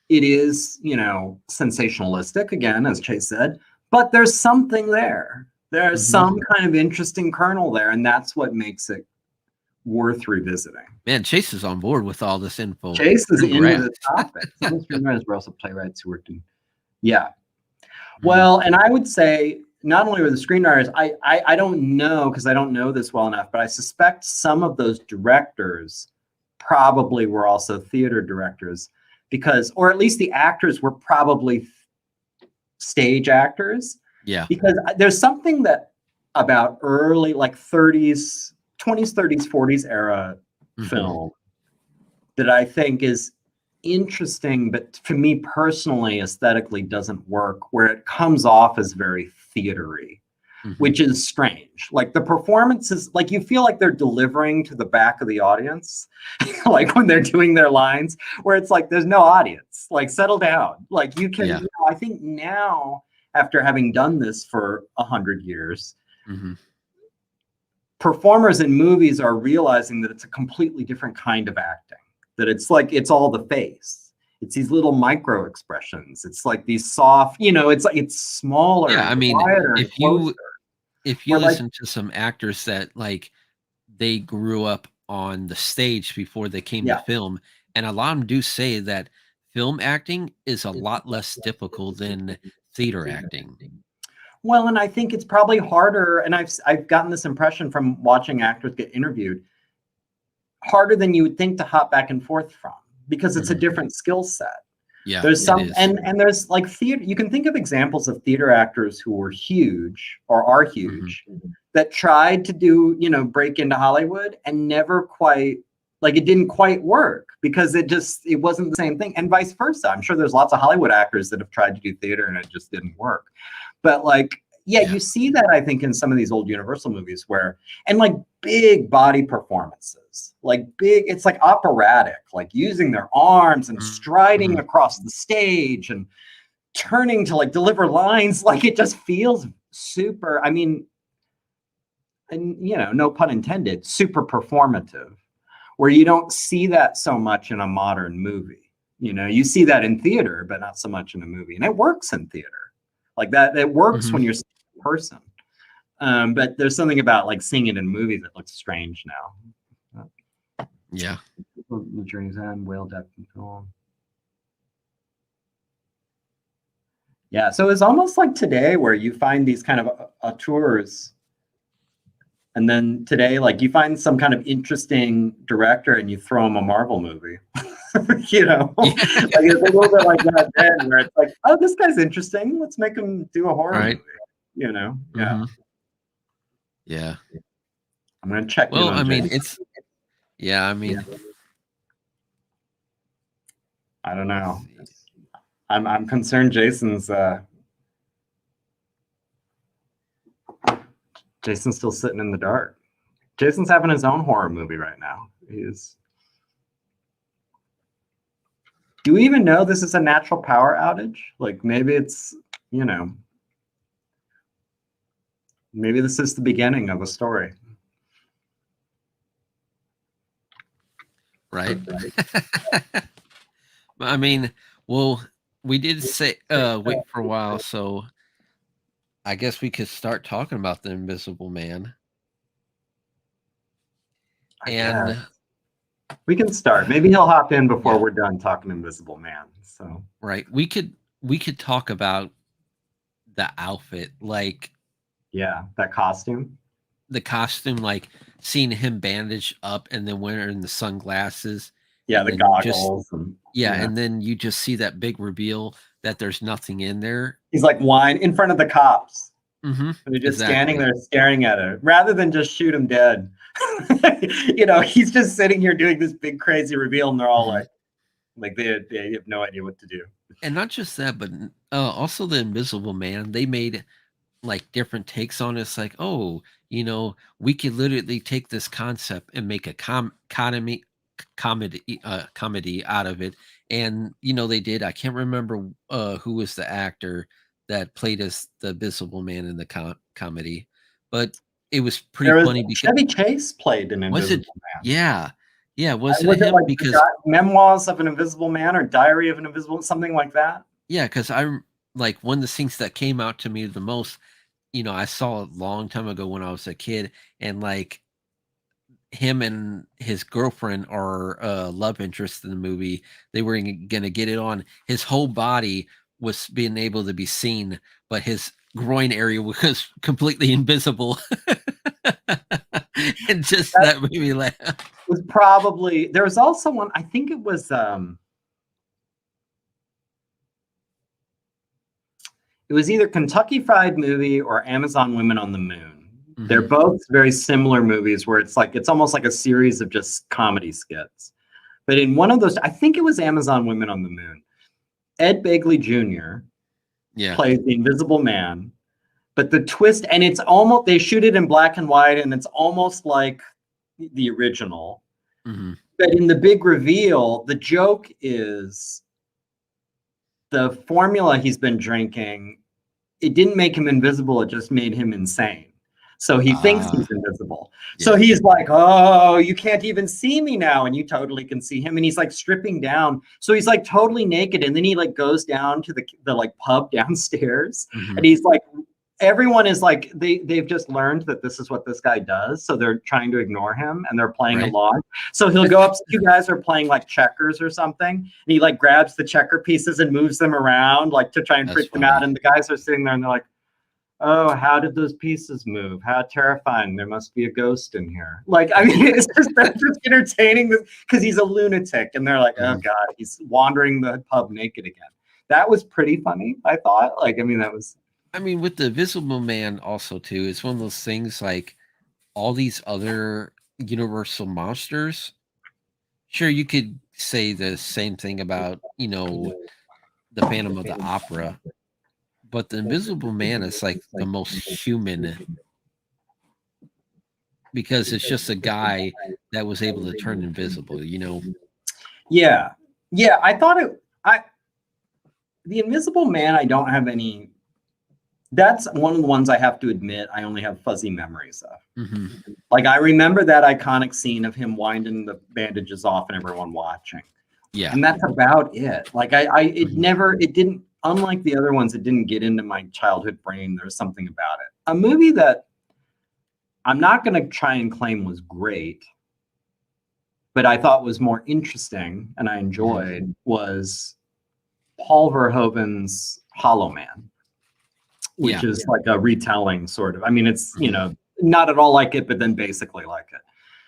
it is, you know, sensationalistic, again, as Chase said, but there's something there. There's some kind of interesting kernel there, and that's what makes it worth revisiting. Man, Chase is on board with all this info. Chase is into the topic. Some screenwriters were also playwrights who worked in. Well, and I would say not only were the screenwriters, I don't know, because I don't know this well enough, but I suspect some of those directors probably were also theater directors, because, or at least the actors were probably stage actors. Yeah. Because there's something that about early, like 30s, 20s, 30s, 40s era film that I think is interesting, but for me personally, aesthetically doesn't work, where it comes off as very theatery, which is strange. Like the performances, like you feel like they're delivering to the back of the audience, like when they're doing their lines, where it's like, there's no audience, like settle down. Like you can, you know, I think now, after having done this for 100 years, performers in movies are realizing that it's a completely different kind of acting, that it's like, it's all the face. It's these little micro expressions. It's like these soft, you know, it's like, it's smaller. Yeah, I mean, if you listen to some actors that like they grew up on the stage before they came to film, and a lot of them do say that film acting is a lot less difficult than theater acting. Well, and I think it's probably harder, and I've gotten this impression from watching actors get interviewed, harder than you would think to hop back and forth from, because it's a different skill set. Yeah, there's some, and there's like theater. You can think of examples of theater actors who were huge or are huge that tried to do, you know, break into Hollywood and never quite, like, it didn't quite work because it wasn't the same thing, and vice versa. I'm sure there's lots of Hollywood actors that have tried to do theater and it just didn't work. But like, yeah, you see that, I think, in some of these old Universal movies where, and like big body performances, like big, it's like operatic, like using their arms and striding across the stage and turning to like deliver lines. Like, it just feels super, I mean, and you know, no pun intended, super performative, where you don't see that so much in a modern movie. You know, you see that in theater, but not so much in a movie. And it works in theater. Like that, it works when you're seeing a person. But there's something about like seeing it in a movie that looks strange now. Yeah. The Journey's End, Whale Depth and Film. Yeah, so it's almost like today where you find these kind of auteurs, and then today, like, you find some kind of interesting director and you throw him a Marvel movie. You know, like, it's a little bit like that then, where it's like, oh, this guy's interesting, let's make him do a horror movie. You know, yeah. I'm gonna check. Well, I mean, it's I mean, I don't know. I'm concerned. Jason's still sitting in the dark. Jason's having his own horror movie right now. Do we even know this is a natural power outage? Like, maybe it's, you know, maybe this is the beginning of a story. Right. I mean, well, we did say wait for a while, so I guess we could start talking about the Invisible Man. And we can start. Maybe he'll hop in before we're done talking Invisible Man. So right, we could talk about the outfit, like that costume. The costume, like seeing him bandaged up and then wearing the sunglasses. Yeah, the goggles. And then you just see that big reveal that there's nothing in there. He's like whine in front of the cops. And they're just standing there staring at it, rather than just shoot him dead. You know, he's just sitting here doing this big crazy reveal, and they're all like they have no idea what to do. And not just that, but also the Invisible Man. They made like different takes on it. It's like, oh, you know, we could literally take this concept and make a comedy out of it. And you know, they did. I can't remember who was the actor that played as the Invisible Man in the comedy, but it was pretty funny because Chevy Chase played an Invisible Man. Yeah. Was it him? Like because Memoirs of an Invisible Man or Diary of an Invisible, something like that. Yeah, because I'm like, one of the things that came out to me the most, you know, I saw a long time ago when I was a kid, and like him and his girlfriend are love interest in the movie. They were gonna get it on. His whole body was being able to be seen, but his groin area was completely invisible. And just that made me laugh. Was probably, there was also one, I think it was either Kentucky Fried Movie or Amazon Women on the Moon. They're both very similar movies where it's like, it's almost like a series of just comedy skits. But in one of those, I think it was Amazon Women on the Moon, Ed Begley Jr. plays the Invisible Man. But the twist, and it's almost, they shoot it in black and white, and it's almost like the original. But in the big reveal, the joke is the formula he's been drinking, it didn't make him invisible, it just made him insane. So he thinks he's invisible. Yeah. So he's like, oh, you can't even see me now. And you totally can see him. And he's like stripping down. So he's like totally naked. And then he like goes down to the like pub downstairs. And he's like, everyone is like, they've just learned that this is what this guy does. So they're trying to ignore him and they're playing along. So he'll go up, you guys are playing like checkers or something. And he like grabs the checker pieces and moves them around like to try and freak them out. And the guys are sitting there and they're like, oh, how did those pieces move? How terrifying. There must be a ghost in here. Like, I mean, it's just, they're just entertaining this because he's a lunatic. And they're like, oh God, he's wandering the pub naked again. That was pretty funny, I thought. Like, I mean, that was. I mean, with the Invisible Man also too, it's one of those things like all these other Universal monsters. Sure, you could say the same thing about, you know, the Phantom of the Opera. But the Invisible Man is like the most human because it's just a guy that was able to turn invisible, you know? Yeah. Yeah. I thought the Invisible Man, I don't have any, that's one of the ones I have to admit I only have fuzzy memories of. Like I remember that iconic scene of him winding the bandages off and everyone watching. Yeah. And that's about it. Like it didn't, unlike the other ones, it didn't get into my childhood brain. There's something about it. A movie that I'm not going to try and claim was great, but I thought was more interesting and I enjoyed was Paul Verhoeven's Hollow Man, which is like a retelling sort of. I mean, it's, you know, not at all like it, but then basically like it.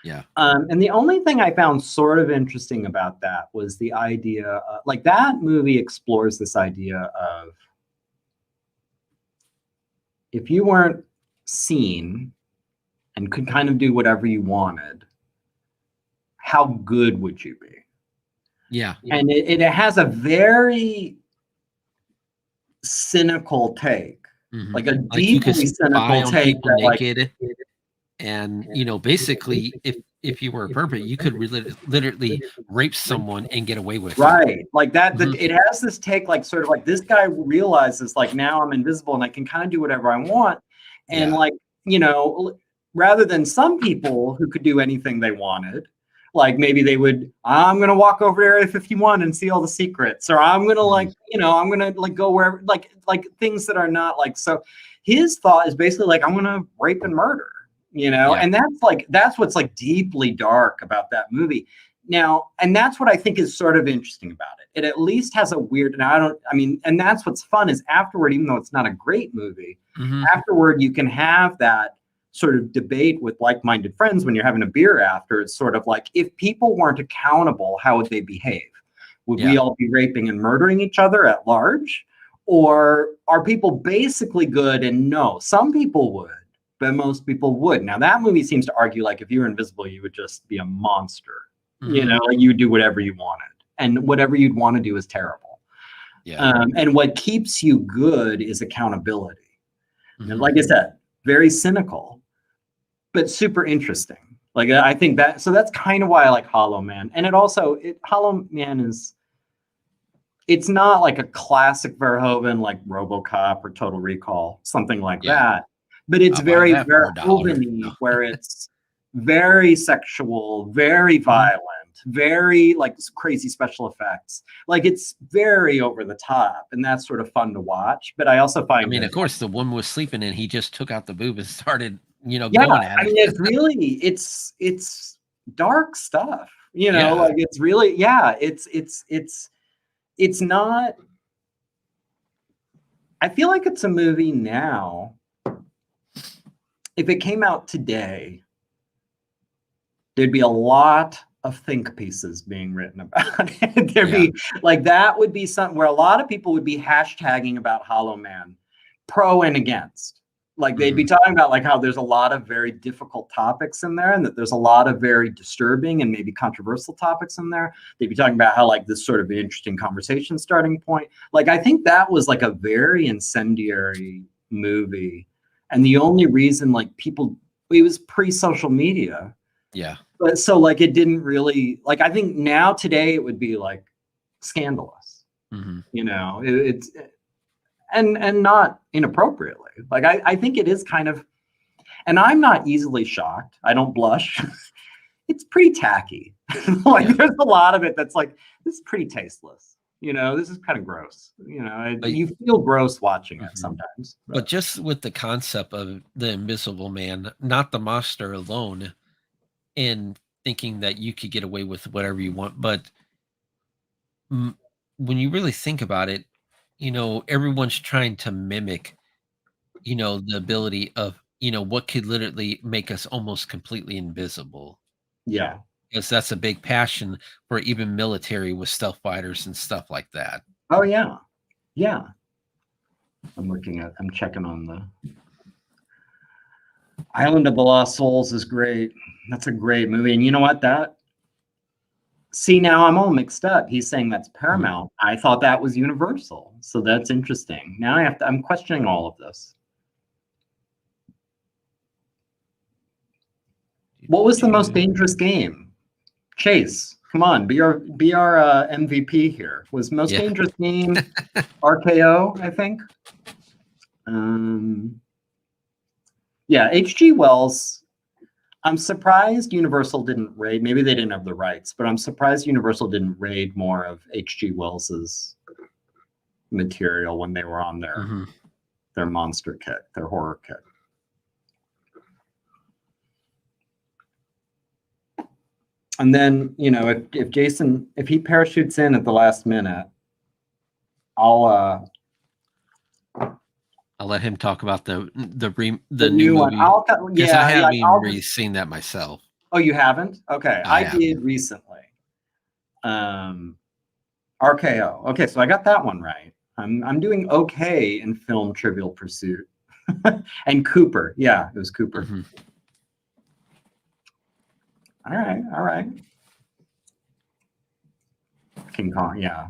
Yeah. And the only thing I found sort of interesting about that was the idea, like that movie explores this idea of if you weren't seen and could kind of do whatever you wanted, how good would you be? Yeah. And it has a very cynical take, like a deeply cynical take. That, naked. And, you know, basically, if you were a pervert, you could literally rape someone and get away with it. Right. Like that, it has this take, like sort of like this guy realizes like now I'm invisible and I can kind of do whatever I want. And like, you know, rather than some people who could do anything they wanted, like maybe they would, I'm going to walk over to Area 51 and see all the secrets, or I'm going to like, you know, I'm going to like go wherever, like things that are not like, so his thought is basically like, I'm going to rape and murder. You know, and that's what's like deeply dark about that movie. Now, and that's what I think is sort of interesting about it. It at least has a weird, and that's what's fun is afterward, even though it's not a great movie, afterward, you can have that sort of debate with like-minded friends when you're having a beer after. It's sort of like, if people weren't accountable, how would they behave? Would we all be raping and murdering each other at large? Or are people basically good? And no, some people would. But most people would. Now that movie seems to argue like if you were invisible, you would just be a monster. You know, like you would do whatever you wanted, and whatever you'd want to do is terrible. And what keeps you good is accountability. And like I said, very cynical, but super interesting. Like I think that, so that's kind of why I like Hollow Man. And it also, Hollow Man is, it's not like a classic Verhoeven like RoboCop or Total Recall, something like that. But it's very Verhoeven-y, where it's very sexual, very violent, very like crazy special effects. Like it's very over the top, and that's sort of fun to watch. But I also find, I mean, of course, the woman was sleeping, and he just took out the boob and started, you know, going at it. I mean, it's really, it's dark stuff. You know, like it's really, it's not. I feel like it's a movie now. If it came out today, there'd be a lot of think pieces being written about it. There'd be like, that would be something where a lot of people would be hashtagging about Hollow Man, pro and against. Like they'd be talking about like how there's a lot of very difficult topics in there, and that there's a lot of very disturbing and maybe controversial topics in there. They'd be talking about how like this sort of interesting conversation starting point. Like I think that was like a very incendiary movie. And the only reason like people, it was pre-social media. Yeah. But so like it didn't really, like I think now today it would be like scandalous. You know, and not inappropriately. Like I think it is kind of, And I'm not easily shocked. I don't blush. It's pretty tacky. There's a lot of it that's like, this is pretty tasteless. This is kind of gross. You feel gross watching it sometimes. But just with the concept of the Invisible Man, not the monster alone, and thinking that you could get away with whatever you want, but when you really think about it, everyone's trying to mimic, the ability of, what could literally make us almost completely invisible. Yeah. Because that's a big passion for even military with stealth fighters and stuff like that. Oh, yeah. Yeah. I'm checking on the Island of the Lost Souls is great. That's a great movie. And you know what? See, now I'm all mixed up. He's saying that's Paramount. I thought that was Universal. So that's interesting. Now I'm questioning all of this. What was the most dangerous game? Chase, come on, be our MVP here. Was most dangerous game RKO, I think. Yeah, H.G. Wells. I'm surprised Universal didn't raid. Maybe they didn't have the rights, but I'm surprised Universal didn't raid more of H.G. Wells's material when they were on their monster kit, their horror kit. And then, if Jason, if he parachutes in at the last minute, I'll let him talk about the new movie. One. Because I haven't even really seen that myself. Oh, you haven't? Okay, I did recently. RKO. Okay, so I got that one right. I'm doing okay in film Trivial Pursuit. And Cooper. Yeah, it was Cooper. All right. King Kong, yeah.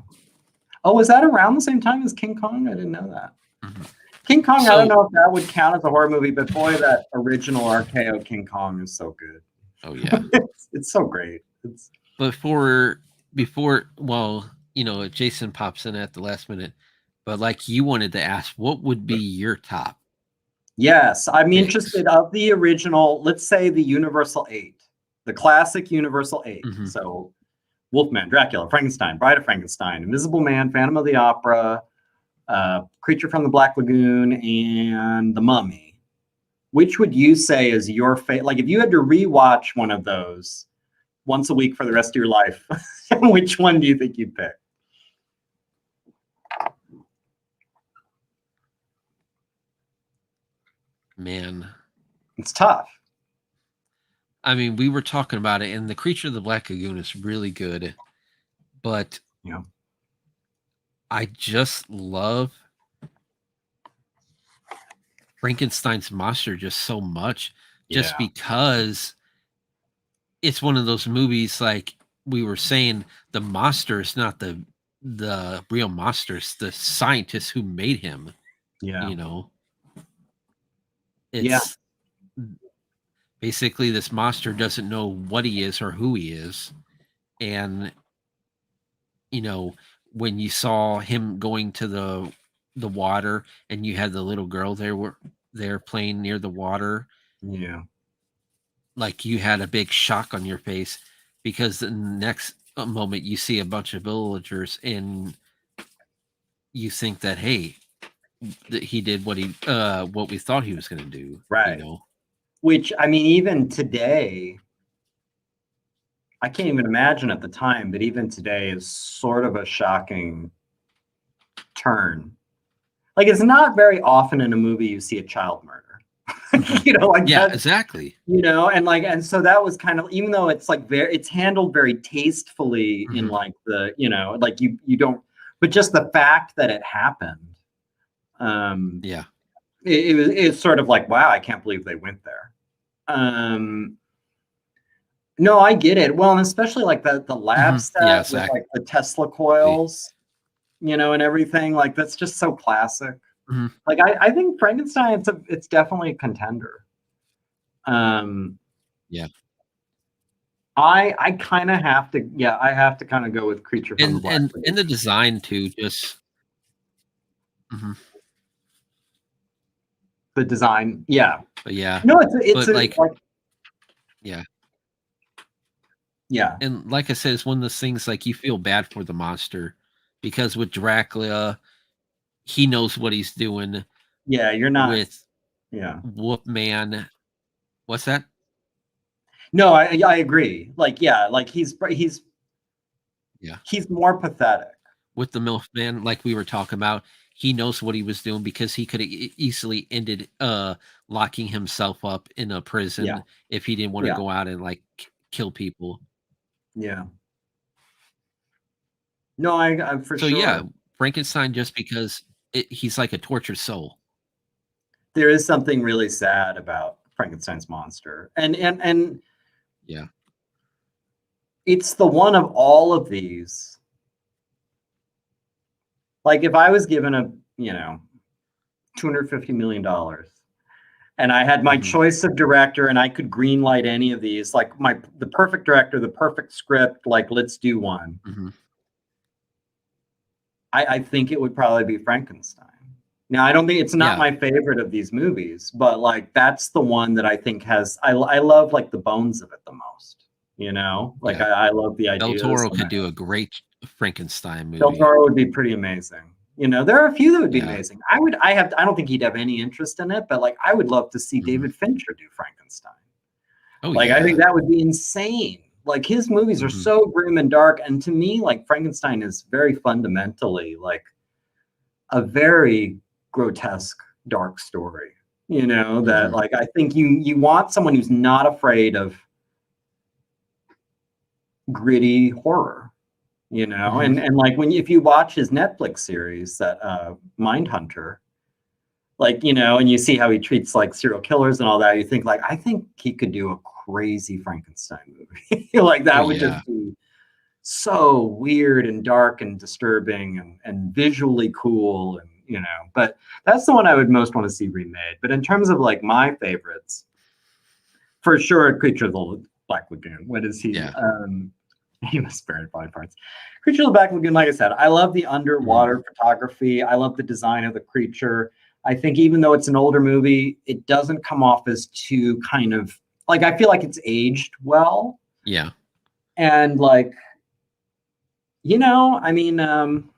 Oh, was that around the same time as King Kong? I didn't know that. King Kong, I don't know if that would count as a horror movie, but boy, that original RKO King Kong is so good. Oh, yeah. It's so great. Before, Jason pops in at the last minute, but like you wanted to ask, what would be your top? Yes, I'm interested of the original, let's say the Universal 8. The classic Universal 8. So Wolfman, Dracula, Frankenstein, Bride of Frankenstein, Invisible Man, Phantom of the Opera, Creature from the Black Lagoon, and The Mummy. Which would you say is your favorite? Like if you had to rewatch one of those once a week for the rest of your life, which one do you think you'd pick? Man. It's tough. I mean, we were talking about it, and the Creature of the Black Lagoon is really good, but I just love Frankenstein's monster just so much, just because it's one of those movies, like we were saying, the monster is not the real monster, it's the scientist who made him. It's basically this monster doesn't know what he is or who he is. And, when you saw him going to the water and you had the little girl there playing near the water. Yeah. Like you had a big shock on your face because the next moment you see a bunch of villagers and you think that, hey, that he did what we thought he was going to do. Right. Which, I mean, even today, I can't even imagine at the time, but even today is sort of a shocking turn. Like, it's not very often in a movie you see a child murder. Exactly. And so that was kind of, even though it's like it's handled very tastefully in like the, like you don't, but just the fact that it happened. It's sort of like, wow, I can't believe they went there. No, I get it. Well, and especially like the lab stuff with like the Tesla coils, and everything. Like that's just so classic. Like I think Frankenstein, it's definitely a contender. I kind of have to. Yeah, I have to kind of go with Creature from the Black Lagoon. And the design too. Just The design, yeah. But yeah. No, it's like, yeah. And like I said, it's one of those things like you feel bad for the monster because with Dracula, he knows what he's doing. Yeah, you're not with Wolfman. What's that? No, I agree. Like, yeah, like he's more pathetic. With the Milfman, like we were talking about, he knows what he was doing because he could have easily ended locking himself up in a prison if he didn't want to go out and like kill people. Yeah. No, I for sure. So yeah, Frankenstein, just because he's like a tortured soul. There is something really sad about Frankenstein's monster, and yeah, it's the one of all of these. Like if I was given a $250 million, and I had my choice of director, and I could greenlight any of these, like the perfect director, the perfect script, like let's do one. I think it would probably be Frankenstein. Now, I don't think it's not my favorite of these movies, but like that's the one that I think has I love like the bones of it the most. Like I love the idea. Del Toro could do a great Frankenstein movie. Del Toro would be pretty amazing. There are a few that would be amazing. I don't think he'd have any interest in it, but like I would love to see David Fincher do Frankenstein. I think that would be insane. Like his movies are so grim and dark, and to me, like Frankenstein is very fundamentally like a very grotesque, dark story. That like I think you want someone who's not afraid of gritty horror. And like if you watch his Netflix series, that Mindhunter, like and you see how he treats like serial killers and all that, you think like I think he could do a crazy Frankenstein movie. Like that would just be so weird and dark and disturbing and visually cool, and but that's the one I would most want to see remade. But in terms of like my favorites, for sure, Creature of the Black Lagoon. What is he? He was spared body parts. Creature of the Black Lagoon, like I said, I love the underwater photography. I love the design of the creature. I think even though it's an older movie, it doesn't come off as too kind of like, I feel like it's aged well. Yeah. And like, I mean,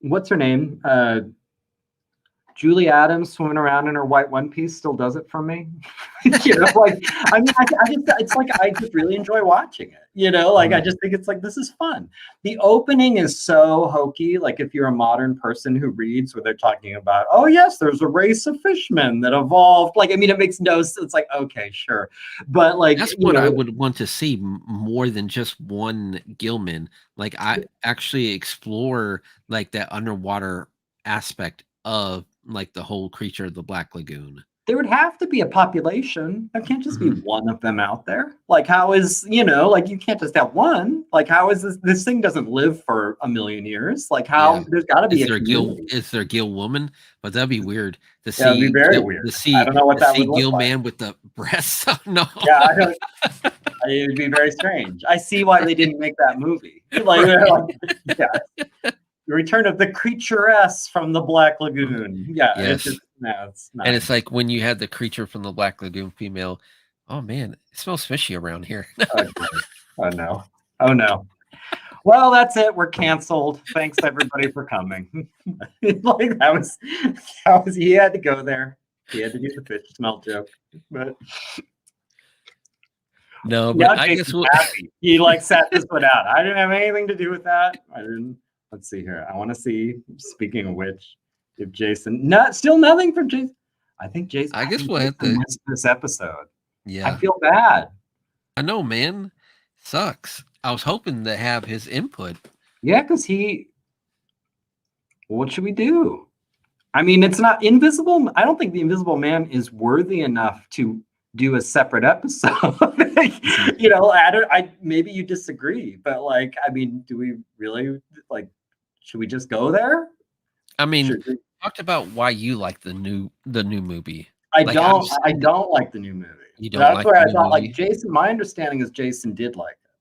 what's her name? Julie Adams swimming around in her white one piece still does it for me. Like, I mean, it's like, I just really enjoy watching it, like, I just think it's like, this is fun. The opening is so hokey. Like if you're a modern person who reads where they're talking about, oh yes, there's a race of fishmen that evolved. Like, I mean, it makes no sense. It's like, okay, sure. But like, that's what I would want to see more than just one Gilman. Like I actually explore like that underwater aspect of like the whole Creature of the Black Lagoon. There would have to be a population. There can't just be one of them out there. Like how is, like you can't just have one. Like how is this thing doesn't live for a million years? Like how there's got to be is there Gil woman? But that'd be weird to see. That'd be very weird. To see, I don't know what that would look Gil like. Man with the breasts. No. Yeah, I don't. It would be very strange. I see why they didn't make that movie. Like The Return of the Creaturess from the Black Lagoon. Yeah, yes. It's not. And it's like when you had the Creature from the Black Lagoon female. Oh man, it smells fishy around here. Oh no. Well, that's it. We're canceled. Thanks everybody for coming. Like that was. He had to go there. He had to do the fish smell joke, but. No, but I guess he like set this one out. I didn't have anything to do with that. I didn't. Let's see here. I want to see. Speaking of which, if Jason, still nothing from Jason. I think Jason. I guess we'll have to miss this episode. Yeah, I feel bad. I know, man. Sucks. I was hoping to have his input. Yeah, because what should we do? I mean, it's not Invisible. I don't think the Invisible Man is worthy enough to do a separate episode. Maybe you disagree, but like, I mean, do we really like? Should we just go there? I mean, talked about why you like the new movie. I don't like the new movie. You don't. That's like where I thought movie? Like Jason. My understanding is Jason did like it.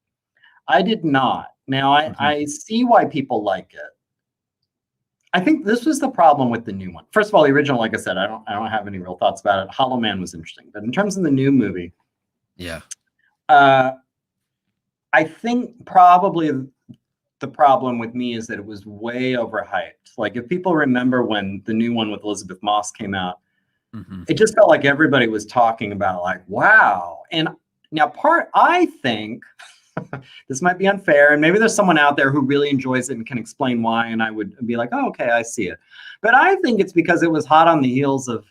I did not. Now I see why people like it. I think this was the problem with the new one. First of all, the original, like I said, I don't have any real thoughts about it. Hollow Man was interesting, but in terms of the new movie, Yeah. I think probably the problem with me is that it was way overhyped. Like if people remember when the new one with Elizabeth Moss came out, it just felt like everybody was talking about like, wow. And now I think this might be unfair, and maybe there's someone out there who really enjoys it and can explain why, and I would be like, oh, okay, I see it. But I think it's because it was hot on the heels of,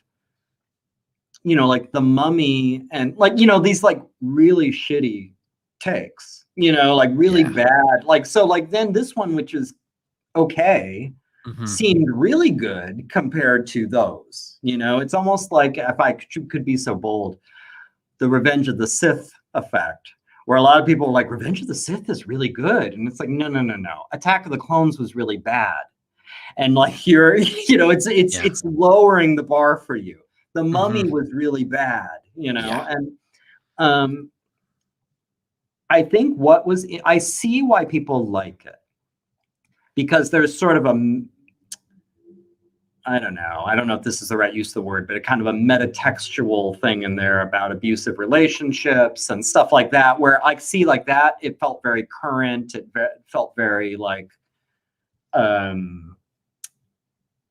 like The Mummy and like, these like really shitty takes, like really bad. Like, so like then this one, which is okay, seemed really good compared to those. It's almost like, if I could be so bold, the Revenge of the Sith effect, where a lot of people were like, Revenge of the Sith is really good. And it's like, no. Attack of the Clones was really bad. And like it's lowering the bar for you. The Mummy was really bad, and I think I see why people like it. Because there's sort of I don't know if this is the right use of the word, but a kind of a metatextual thing in there about abusive relationships and stuff like that, where I see like that, it felt very current. It felt very like,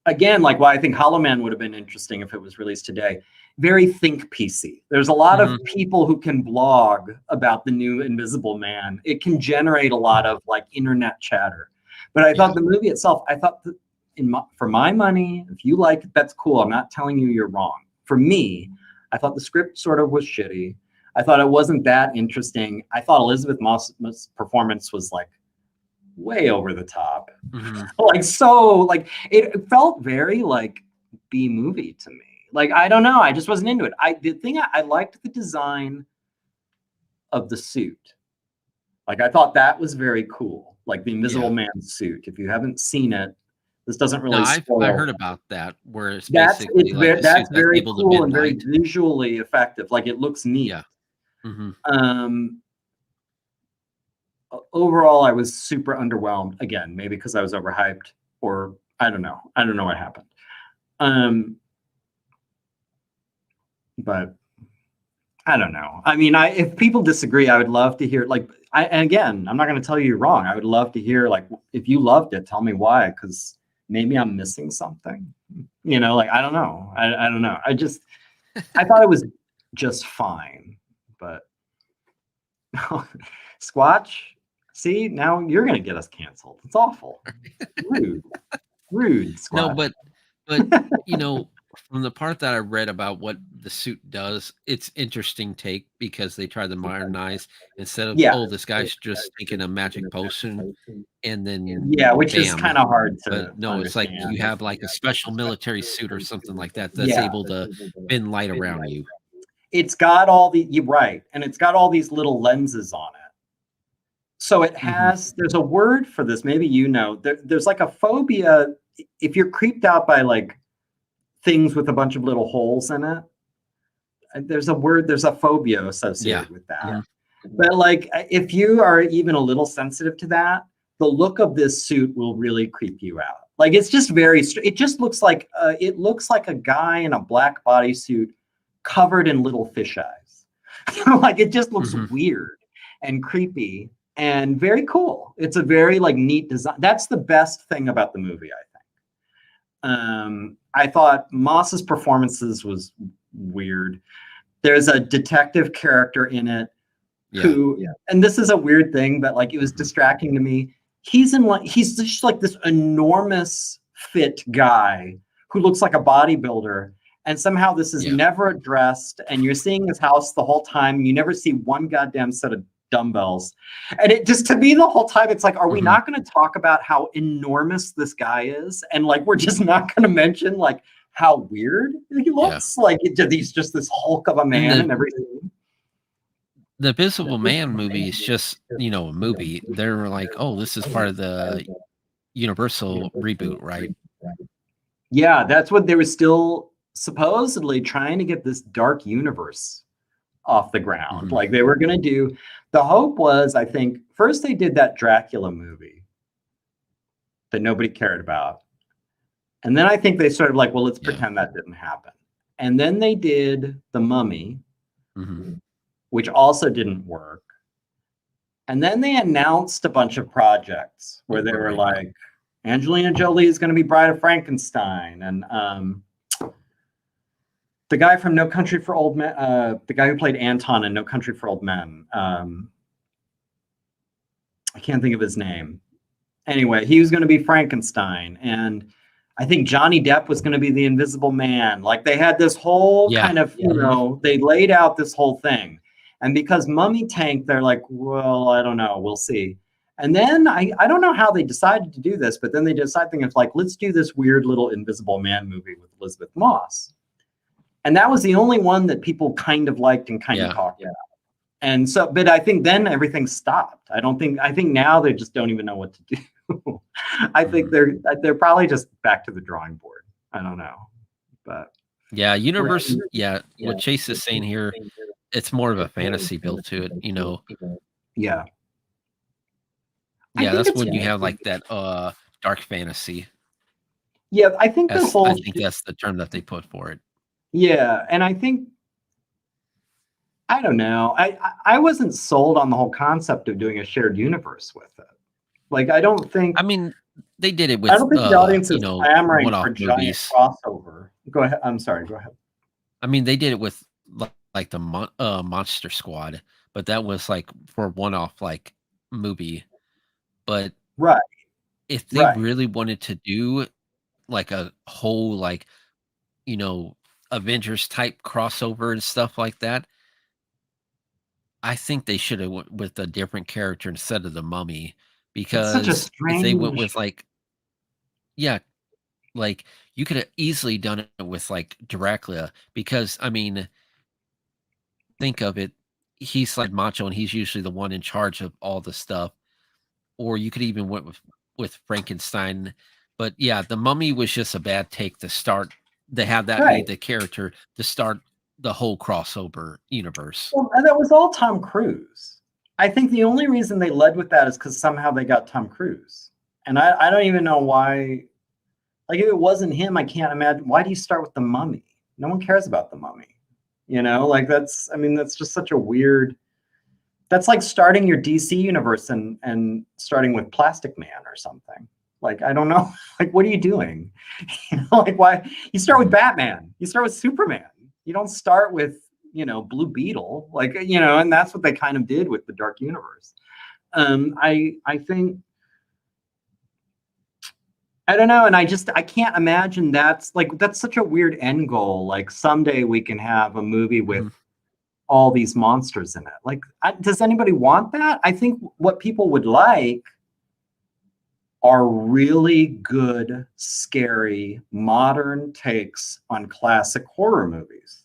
again, like why I think Hollow Man would have been interesting if it was released today. Very think PC. There's a lot of people who can blog about the new Invisible Man. It can generate a lot of like internet chatter. But I thought the movie itself, for my money, if you like it, that's cool. I'm not telling you you're wrong. For me, I thought the script sort of was shitty. I thought it wasn't that interesting. I thought Elizabeth Moss's performance was like way over the top. Like it felt very like B movie to me. Like, I don't know. I just wasn't into it. I liked the design of the suit. Like, I thought that was very cool. Like the Invisible Man's suit. If you haven't seen it, this doesn't really spoil. I heard about that, where it's basically that's very cool and very visually effective. Like, it looks neat. Yeah. Overall, I was super underwhelmed. Again, maybe because I was overhyped, or I don't know. I don't know what happened. But I don't know. I mean, if people disagree, I would love to hear. Like, and again, I'm not going to tell you you're wrong. I would love to hear, like, if you loved it, tell me why, because maybe I'm missing something. Like, I don't know. I don't know. I thought it was just fine, but Squatch. See, now you're going to get us canceled. It's awful. Rude. Squatch. No, but from the part that I read about what the suit does, it's interesting take, because they try to modernize instead of this guy's just taking a magic potion and then which is kind of hard to. But no, it's like you have like a special military suit or something like that that's able to bend light around you. It's got all you're right, and it's got all these little lenses on it. So it has. There's a word for this. Maybe there's like a phobia if you're creeped out by like things with a bunch of little holes in it. There's a phobia associated with that. But like, if you are even a little sensitive to that, the look of this suit will really creep you out. Like, it's just it just looks like a guy in a black bodysuit covered in little fish eyes. Like, it just looks weird and creepy and very cool. It's a very like neat design. That's the best thing about the movie, I think. I thought Moss's performances was weird. There's a detective character in it who, and this is a weird thing, but like, it was distracting to me. He's just like this enormous fit guy who looks like a bodybuilder. And somehow this is never addressed. And you're seeing his house the whole time. You never see one goddamn set of dumbbells. And it just, to me, the whole time, it's like, are we not going to talk about how enormous this guy is? And like, we're just not going to mention like how weird he looks. Like, he's just this hulk of a man and everything. The Invisible Man movie is just, a movie. They're like, oh, this is part of the Universal reboot, right? Yeah, that's what they were still supposedly trying to get this dark universe off the ground. Like, they were going to do. The hope was, I think, first they did that Dracula movie that nobody cared about. And then I think they sort of like, well, let's pretend that didn't happen. And then they did The Mummy, which also didn't work. And then they announced a bunch of projects where they were like, Angelina Jolie is going to be Bride of Frankenstein, and the guy from No Country for Old Men, the guy who played Anton in No Country for Old Men, I can't think of his name. Anyway, he was going to be Frankenstein, and I think Johnny Depp was going to be the Invisible Man. Like they had this whole kind of, you know, they laid out this whole thing. And because Mummy tanked, they're like, well, I don't know, we'll see. And then I don't know how they decided to do this, but then they decided things like, let's do this weird little Invisible Man movie with Elizabeth Moss. And that was the only one that people kind of liked and kind of talked about. And so, but I think then everything stopped. I think now they just don't even know what to do. I think they're probably just back to the drawing board. I don't know, but Universe. What Chase is saying here, it's more of a fantasy build to it, you know. That's when you have like that dark fantasy. I think I think that's the term that they put for it. And I think, I don't know, I wasn't sold on the whole concept of doing a shared universe with it. Like, I don't think, I mean, they did it with, I don't think the audience is clamoring for giant crossover. Go ahead. I'm sorry. Go ahead. I mean, they did it with like the Monster Squad, but that was like for one-off like movie. But if they really wanted to do like a whole like, you know, Avengers type crossover and stuff like that, I think they should have went with a different character instead of the Mummy, because if they went with like, like you could have easily done it with like Dracula, because I mean, think of it, he's like macho and he's usually the one in charge of all the stuff. Or you could even went with Frankenstein, but the Mummy was just a bad take to start. They have that be the character to start the whole crossover universe. Well, and that was all Tom Cruise. I think the only reason they led with that is because somehow they got Tom Cruise, and I don't even know why. Like, if it wasn't him, I can't imagine. Why do you start with the Mummy? No one cares about the Mummy. You know, like that's just such a weird. That's like starting your DC universe and starting with Plastic Man or something. Like, I don't know. Like, what are you doing? You know, like, why? You start with Batman. You start with Superman. You don't start with, you know, Blue Beetle. Like, you know, and that's what they kind of did with the Dark Universe. I think, I don't know. And I can't imagine that's such a weird end goal. Like, someday we can have a movie with all these monsters in it. Like, does anybody want that? I think what people would like are really good, scary, modern takes on classic horror movies.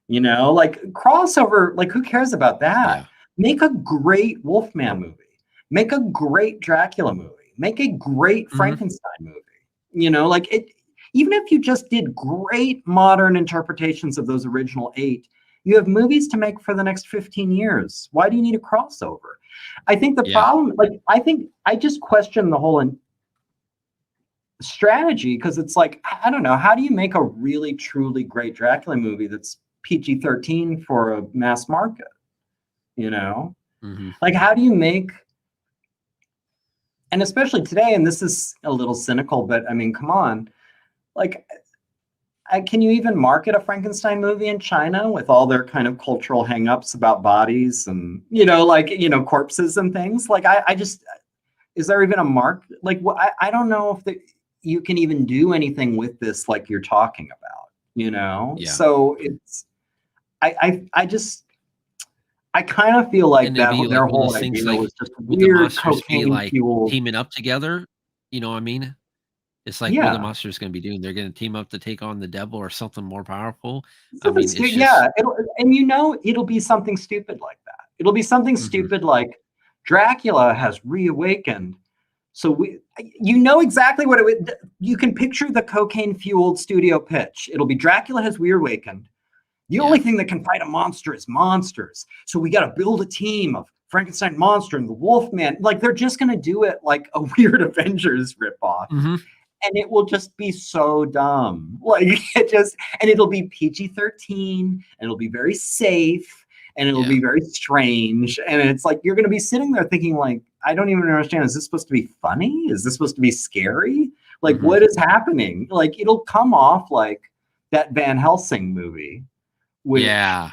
You know, like crossover, like who cares about that? Make a great Wolfman movie. Make a great Dracula movie. Make a great Frankenstein movie. You know, like it, even if you just did great modern interpretations of those original 8, you have movies to make for the next 15 years. Why do you need a crossover? I think the problem, like, I just question the whole strategy, because it's like, I don't know, how do you make a really, truly great Dracula movie that's PG-13 for a mass market? You know? Like, how do you make, and especially today, and this is a little cynical, but I mean, come on, like, can you even market a Frankenstein movie in China with all their kind of cultural hangups about bodies and, you know, like, you know, corpses and things? Like, I just, is there even a mark? Like, I don't know if you can even do anything with this like you're talking about, you know? So it's, I just, I kind of feel like that their whole idea was just weird cocaine fuel teaming up together. You know what I mean? It's like what the monster is going to be doing. They're going to team up to take on the devil or something more powerful. I mean, it's just, and you know, it'll be something stupid like that. It'll be something stupid like Dracula has reawakened. So you know exactly what it would. You can picture the cocaine-fueled studio pitch. It'll be Dracula has reawakened. The only thing that can fight a monster is monsters. So we got to build a team of Frankenstein monster and the Wolfman. Like, they're just going to do it like a weird Avengers ripoff. and it will just be so dumb. Like and it'll be PG-13, and it'll be very safe, and it'll be very strange. And it's like you're going to be sitting there thinking, like, I don't even understand. Is this supposed to be funny? Is this supposed to be scary? Like, what is happening? Like, it'll come off like that Van Helsing movie, which I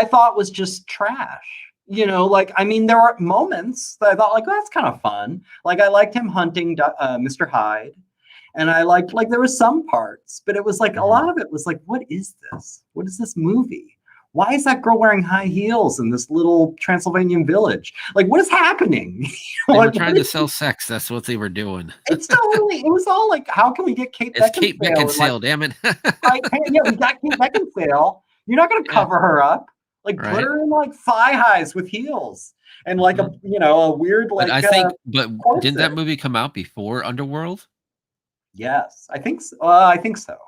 thought was just trash. You know, like, I mean, there are moments that I thought, like, oh, that's kind of fun. Like, I liked him hunting Mr. Hyde. And I liked, like, there were some parts, but it was like, a lot of it was like, what is this? What is this movie? Why is that girl wearing high heels in this little Transylvanian village? Like, what is happening? They were trying to sell sex. That's what they were doing. It was all like, how can we get Kate Beckinsale? It's Kate Beckinsale, like, damn it. Right? Yeah, we got Kate Beckinsale. You're not going to cover her up. Like, put her in, like, thigh highs with heels and, like, a weird, like, but I think, didn't that movie come out before Underworld? Yes, I think so. I think so.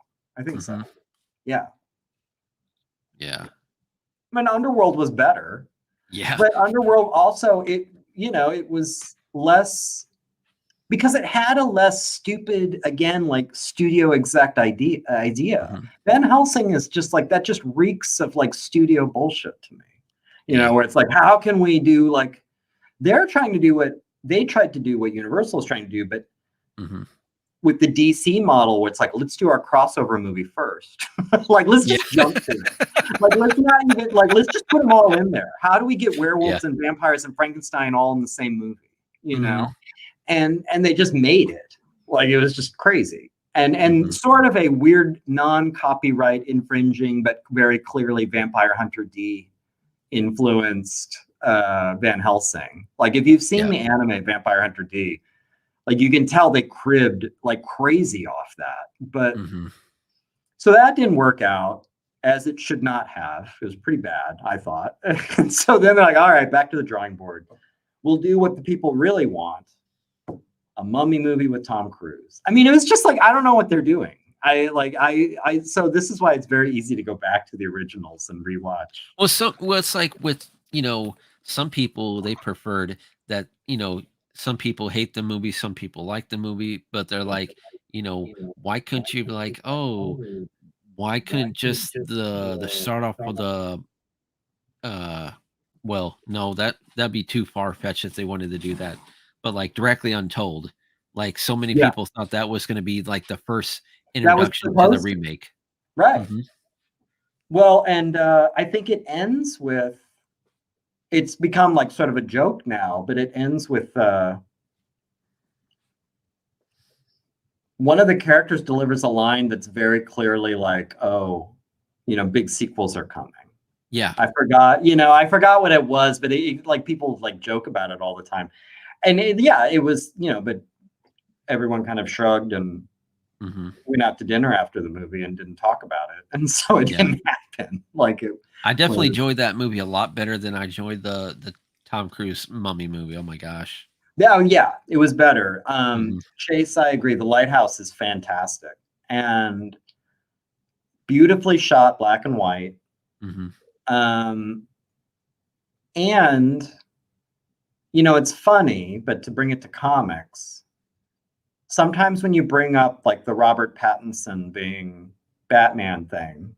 Yeah. Yeah. I mean, Underworld was better. Yeah. But Underworld also, it was less, because it had a less stupid, again, like, studio exact idea. Van Helsing is just like, that just reeks of, like, studio bullshit to me. You know, where it's like, how can we do, like, they're trying to do what they tried to do, what Universal is trying to do, but with the DC model, where it's like, let's do our crossover movie first. Like, let's just jump to it. Like, let's not even, like, let's just put them all in there. How do we get werewolves and vampires and Frankenstein all in the same movie? You know? And they just made it. Like, it was just crazy. And sort of a weird non-copyright infringing, but very clearly Vampire Hunter D influenced Van Helsing. Like, if you've seen the anime Vampire Hunter D, like, you can tell they cribbed like crazy off that. But so that didn't work out, as it should not have. It was pretty bad, I thought. And so then they're like, all right, back to the drawing board. We'll do what the people really want. A mummy movie with Tom Cruise. I mean, it was just like, I don't know what they're doing. So this is why it's very easy to go back to the originals and rewatch. Well, it's like with, some people, they preferred that, some people hate the movie, some people like the movie, but they're like, why couldn't you be like, oh, why couldn't just the start off with well, no, that'd be too far-fetched if they wanted to do that. But like Directly Untold, like, so many people thought that was going to be like the first introduction to the remake. Right. Well, and I think it ends with, it's become like sort of a joke now, but it ends with one of the characters delivers a line that's very clearly like, oh, big sequels are coming. Yeah. I forgot what it was, but like, people like joke about it all the time. And it was, but everyone kind of shrugged and went out to dinner after the movie and didn't talk about it. And so it didn't happen. Like, I definitely enjoyed that movie a lot better than I enjoyed the Tom Cruise Mummy movie. Oh my gosh. Yeah, it was better. Chase, I agree. The Lighthouse is fantastic and beautifully shot, black and white. And it's funny, but to bring it to comics, sometimes when you bring up like the Robert Pattinson being Batman thing,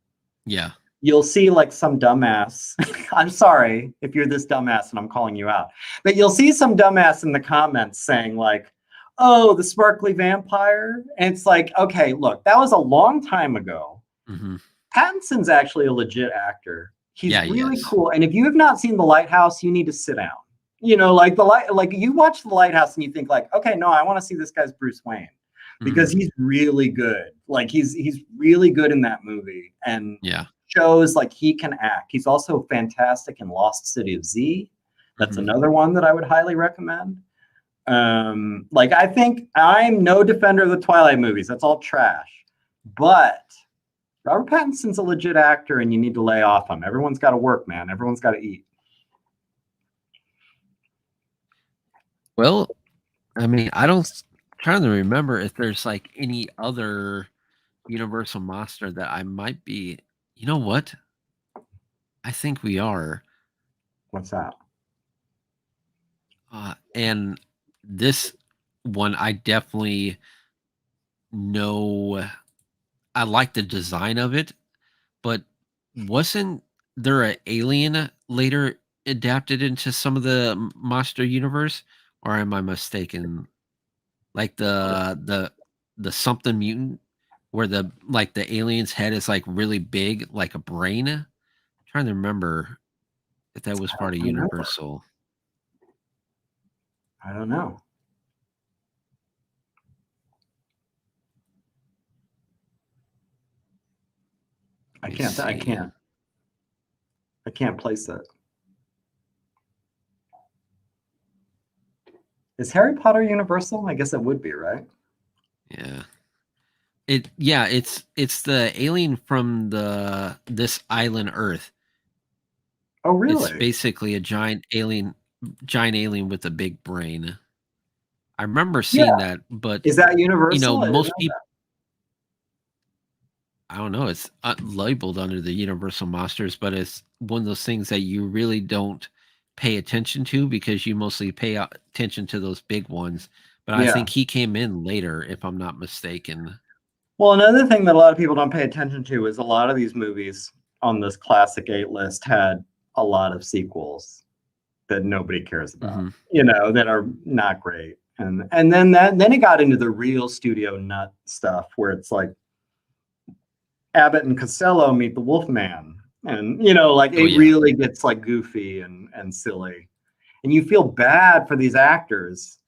you'll see like some dumbass. I'm sorry if you're this dumbass and I'm calling you out, but you'll see some dumbass in the comments saying like, oh, the sparkly vampire. And it's like, okay, look, that was a long time ago. Pattinson's actually a legit actor. He's really cool. And if you have not seen The Lighthouse, you need to sit down. Like you watch The Lighthouse and you think like, okay, no, I want to see this guy's Bruce Wayne, because he's really good. Like he's really good in that movie, and shows like he can act. He's also fantastic in Lost City of Z. That's another one that I would highly recommend. Like, I think I'm no defender of the Twilight movies. That's all trash. But Robert Pattinson's a legit actor, and you need to lay off him. Everyone's got to work, man. Everyone's got to eat. Well, I mean, trying to remember if there's like any other Universal monster that I might be. You know what? I think we are. What's that? And this one, I definitely know. I like the design of it, but wasn't there an alien later adapted into some of the monster universe, or am I mistaken? Like the something mutant, where the alien's head is like really big, like a brain. I'm trying to remember if that was part of Universal. I don't know. I can't place it. Is Harry Potter Universal? I guess it would be, right? Yeah. It's the alien from this island Earth. Oh, really? It's basically a giant alien with a big brain. I remember seeing that, but is that Universal? Most people. I don't know. It's labeled under the Universal Monsters, but it's one of those things that you really don't pay attention to because you mostly pay attention to those big ones. But I think he came in later, if I'm not mistaken. Well, another thing that a lot of people don't pay attention to is a lot of these movies on this classic 8 list had a lot of sequels that nobody cares about, that are not great. And then it got into the real studio nut stuff where it's like Abbott and Costello meet the Wolfman, and really gets like goofy and silly, and you feel bad for these actors,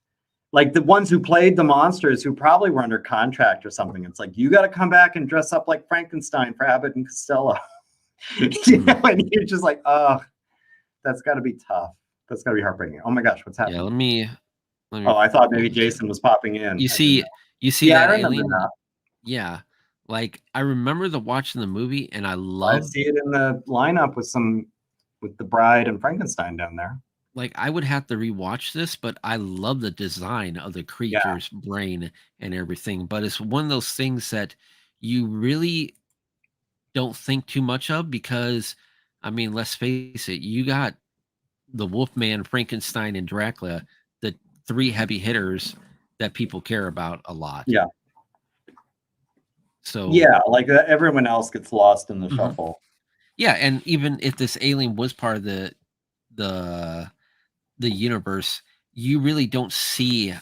like the ones who played the monsters who probably were under contract or something. It's like, you got to come back and dress up like Frankenstein for Abbott and Costello. And you're just like, oh, that's got to be tough. That's got to be heartbreaking. Oh my gosh, what's happening? Yeah, let me. Oh, I thought maybe Jason was popping in. You see that alien? That. Yeah. Like, I remember watching the movie, and I see it in the lineup with the bride and Frankenstein down there. Like, I would have to rewatch this, but I love the design of the creature's brain and everything. But it's one of those things that you really don't think too much of because, I mean, let's face it, you got the Wolfman, Frankenstein, and Dracula, the 3 heavy hitters that people care about a lot. Yeah. So like everyone else gets lost in the shuffle. Yeah, and even if this alien was part of the universe, you really don't see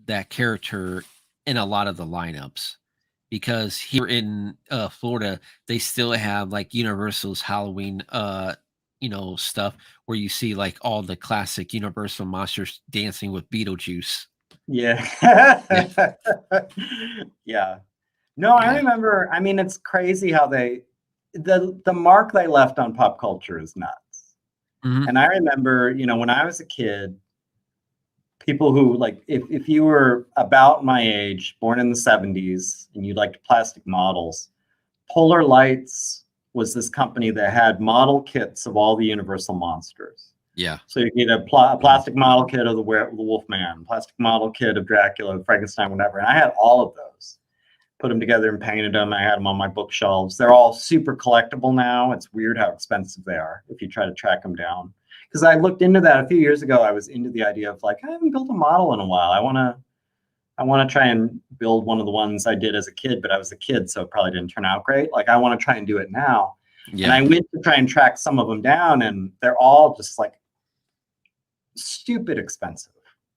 that character in a lot of the lineups, because here in Florida, they still have like Universal's Halloween stuff where you see like all the classic Universal monsters dancing with Beetlejuice. Yeah. Yeah. No, I remember. I mean, it's crazy how the mark they left on pop culture is nuts. And I remember, when I was a kid, people who like, if you were about my age, born in the 70s, and you liked plastic models, Polar Lights was this company that had model kits of all the Universal monsters. Yeah. So you get a plastic model kit of the Wolfman, plastic model kit of Dracula, Frankenstein, whatever. And I had all of those. Put them together and painted them. I had them on my bookshelves. They're all super collectible now. It's weird how expensive they are if you try to track them down. Because I looked into that a few years ago. I was into the idea of like, I haven't built a model in a while. I want to try and build one of the ones I did as a kid, but I was a kid, so it probably didn't turn out great. Like, I want to try and do it now. Yeah. And I went to try and track some of them down, and they're all just like stupid expensive,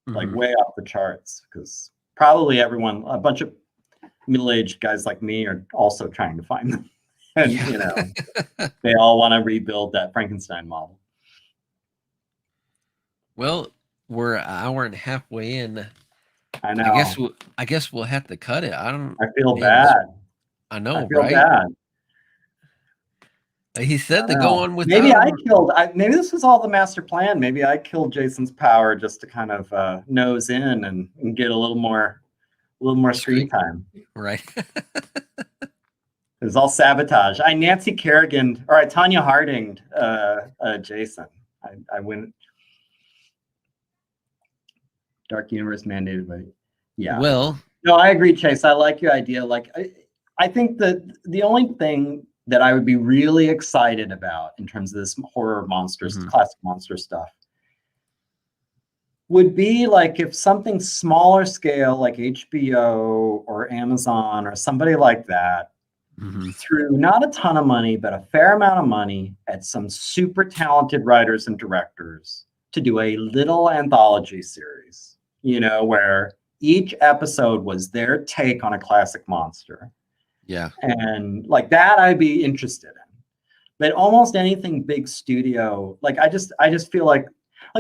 like way off the charts. Because probably a bunch of middle-aged guys like me are also trying to find them. And, they all want to rebuild that Frankenstein model. Well, we're an hour and a half way in. I know. I guess we'll have to cut it. I feel bad. I know, I feel bad. He said to go on with. Maybe maybe this was all the master plan. Maybe I killed Jason's power just to kind of nose in and get a little more screen time. Right. It was all sabotage. I Nancy Kerrigan, or I Tanya Harding, Jason. I went Dark Universe mandated by. Yeah. Well, no, I agree, Chase. I like your idea. Like, I think that the only thing that I would be really excited about in terms of this horror monsters, classic monster stuff, would be like if something smaller scale like HBO or Amazon or somebody like that threw not a ton of money, but a fair amount of money at some super talented writers and directors to do a little anthology series, where each episode was their take on a classic monster. Yeah. And like that, I'd be interested in. But almost anything big studio, like I just feel like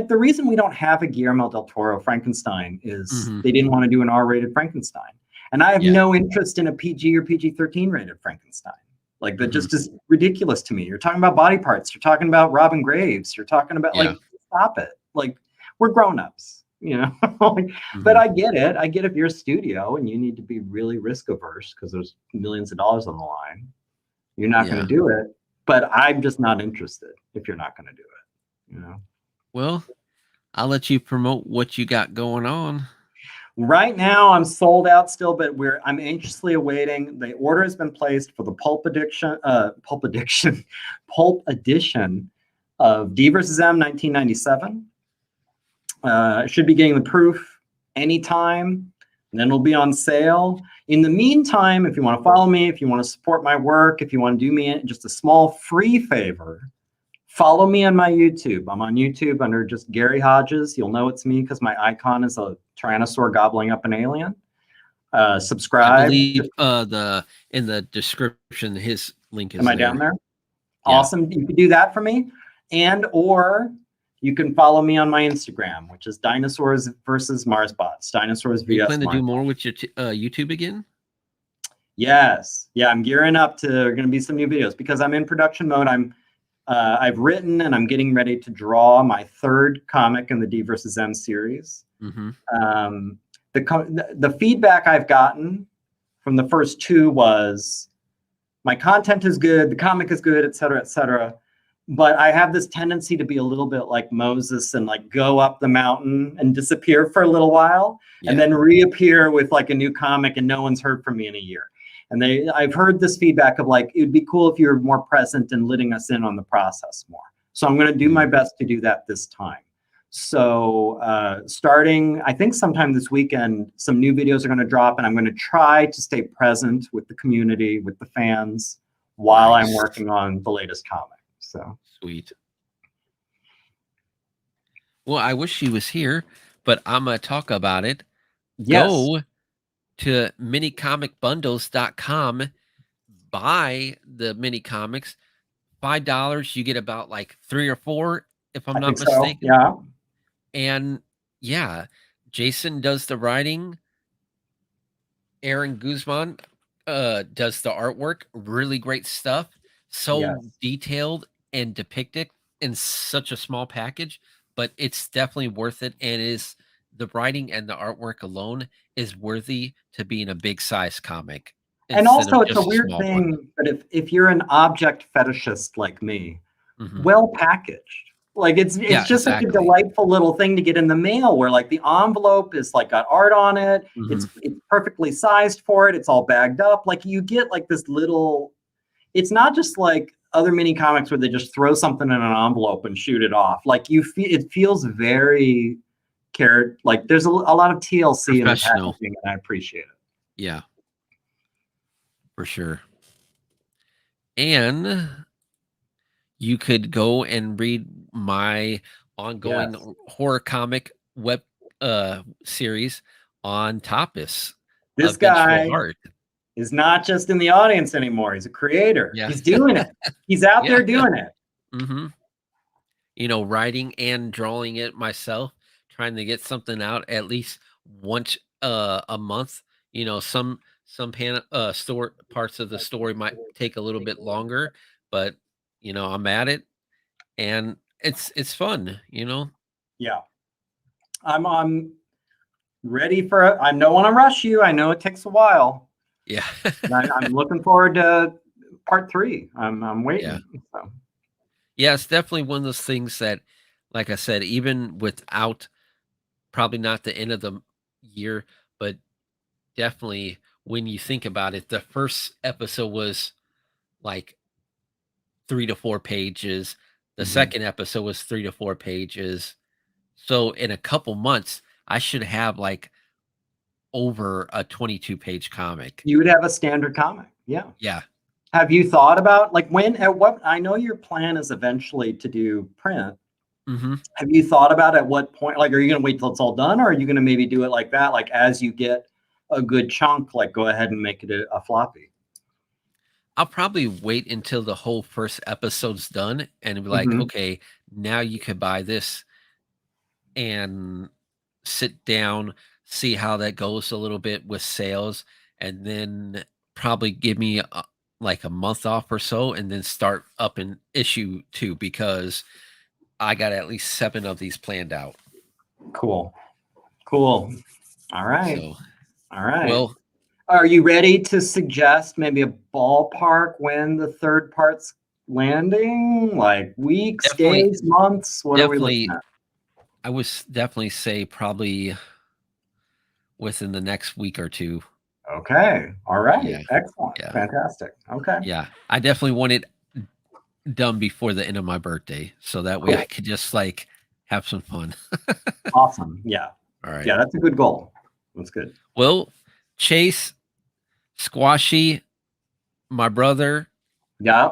the reason we don't have a Guillermo del Toro Frankenstein is they didn't want to do an R-rated Frankenstein. And I have no interest in a PG or PG-13 rated Frankenstein. Like that just is ridiculous to me. You're talking about body parts. You're talking about Robin Graves. You're talking about like, stop it. Like we're grown-ups, But I get it. I get if you're a studio and you need to be really risk averse because there's millions of dollars on the line. You're not going to do it. But I'm just not interested if you're not going to do it, Well, I'll let you promote what you got going on. Right now, I'm sold out still, but I'm anxiously awaiting. The order has been placed for the pulp edition of D versus M 1997. I should be getting the proof anytime, and then it'll be on sale. In the meantime, if you want to follow me, if you want to support my work, if you want to do me just a small free favor, follow me on my YouTube. I'm on YouTube under just Gary Hodges. You'll know it's me because my icon is a tyrannosaur gobbling up an alien. Subscribe. I believe in the description, his link is Am I down there? Yeah. Awesome. You can do that for me. Or you can follow me on my Instagram, which is Dinosaurs versus Marsbots. Dinosaurs vs. You plan to do more with your YouTube again? Yes. Yeah, I'm gearing up to going to be some new videos because I'm in production mode. I've written and I'm getting ready to draw my third comic in the D versus M series. The feedback I've gotten from the first two was my content is good, the comic is good, et cetera, et cetera. But I have this tendency to be a little bit like Moses and like go up the mountain and disappear for a little while and then reappear with like a new comic and no one's heard from me in a year. And I've heard this feedback of like, it'd be cool if you were more present and letting us in on the process more. So I'm going to do my best to do that this time. So starting, I think sometime this weekend, some new videos are going to drop and I'm going to try to stay present with the community, with the fans while I'm working on the latest comic. So sweet. Well, I wish she was here, but I'm going to talk about it. Yes. Go to minicomicbundles.com, buy the mini comics, $5. You get about like 3 or 4, if I'm not mistaken. So. Yeah. And yeah, Jason does the writing. Aaron Guzman does the artwork. Really great stuff. So detailed and depicted in such a small package, but it's definitely worth it. And is the writing and the artwork alone is worthy to be in a big size comic. And also it's a weird thing, but if you're an object fetishist like me, well packaged. Like it's just such a delightful little thing to get in the mail where like the envelope is like got art on it. It's perfectly sized for it. It's all bagged up. Like you get like this little, it's not just like other mini comics where they just throw something in an envelope and shoot it off. Like it feels very cared. Like there's a lot of TLC in the packaging and I appreciate it. Yeah, for sure. And you could go and read my ongoing horror comic web series on Tapas. This guy is not just in the audience anymore. He's a creator. He's doing it. He's out there doing it. Writing and drawing it myself, trying to get something out at least once a month. Some parts of the story might take a little bit longer, but I'm at it and it's fun, Yeah. I'm ready for it. I don't want to rush you. I know it takes a while. Yeah. I'm looking forward to part 3. I'm waiting. Yeah. So. Yeah, it's definitely one of those things that, like I said, even without probably not the end of the year, but definitely when you think about it, the first episode was like 3 to 4 pages. The second episode was 3 to 4 pages. So in a couple months, I should have like over a 22-page comic. You would have a standard comic. Yeah. Yeah. Have you thought about like I know your plan is eventually to do print. Mm-hmm. Have you thought about at what point, like, are you going to wait till it's all done, or are you going to maybe do it like that? Like as you get a good chunk, like go ahead and make it a floppy. I'll probably wait until the whole first episode's done and be like, okay, now you could buy this and sit down, see how that goes a little bit with sales, and then probably give me like a month off or so, and then start up in issue 2 because I got at least 7 of these planned out. Cool. All right. So, all right. Well, are you ready to suggest maybe a ballpark when the third part's landing? Like weeks, days, months? What are we looking at? I would definitely say probably within the next week or 2. Okay. All right. Yeah. Excellent. Yeah. Fantastic. Okay. Yeah. I definitely want it done before the end of my birthday. So that way I could just like have some fun. Awesome. Yeah. All right. Yeah. That's a good goal. That's good. Well, Chase, Squashy, my brother. Yeah.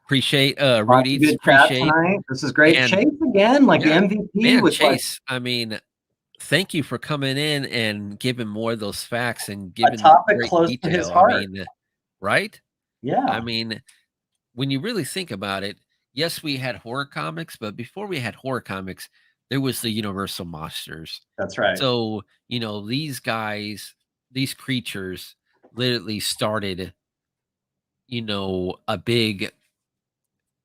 Appreciate Rudy. Appreciate tonight. This is great. And Chase again, like the MVP with Chase. Like, I mean, thank you for coming in and giving more of those facts and giving a topic great close detail. to his heart. I mean, right? Yeah. I mean, when you really think about it, yes, we had horror comics, but before we had horror comics, there was the Universal Monsters. That's right. So, you know, these guys, these creatures literally started, you know, a big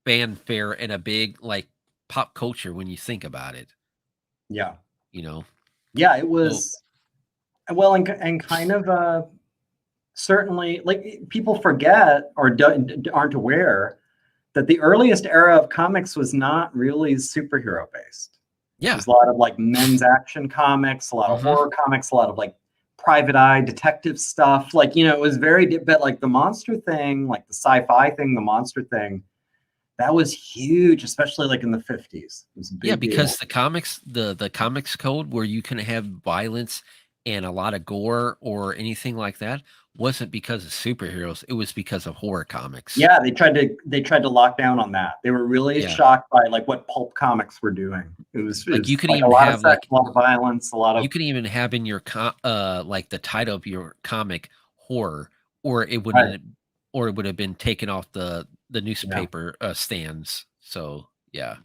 fanfare and a big like pop culture when you think about it. Yeah. You know. Yeah, it was well and kind of certainly like people forget or aren't aware that the earliest era of comics was not really superhero based. Yeah. There's a lot of like men's action comics, a lot of horror comics, a lot of like private eye detective stuff. Like, you know, it was very, but like the monster thing, like the sci-fi thing, the monster thing, that was huge, especially like in the 50s. It was a big because deal. the comics, the comics code where you can have violence and a lot of gore or anything like that wasn't because of superheroes. It was because of horror comics. Yeah, they tried to lock down on that. They were really shocked by like what pulp comics were doing. It was like you could like even have like a lot of violence, a lot of. You could even have in your like the title of your comic horror, or it would or it would have been taken off the newspaper stands. So yeah.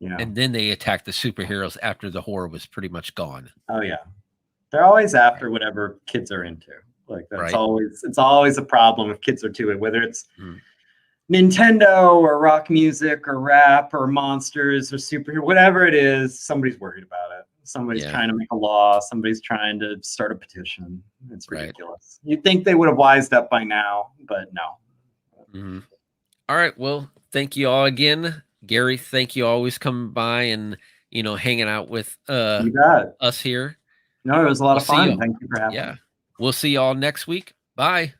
And then they attacked the superheroes after the horror was pretty much gone. Oh yeah, they're always after whatever kids are into. Like that's it's always a problem if kids are too, whether it's Nintendo or rock music or rap or monsters or superhero, whatever it is, somebody's worried about it. Somebody's trying to make a law. Somebody's trying to start a petition. It's ridiculous. You'd think they would have wised up by now, but no. All right. Well, thank you all again. Gary, thank you always coming by and, you know, hanging out with us here. No, it was a lot of fun. Thank you for having me. We'll see y'all next week. Bye.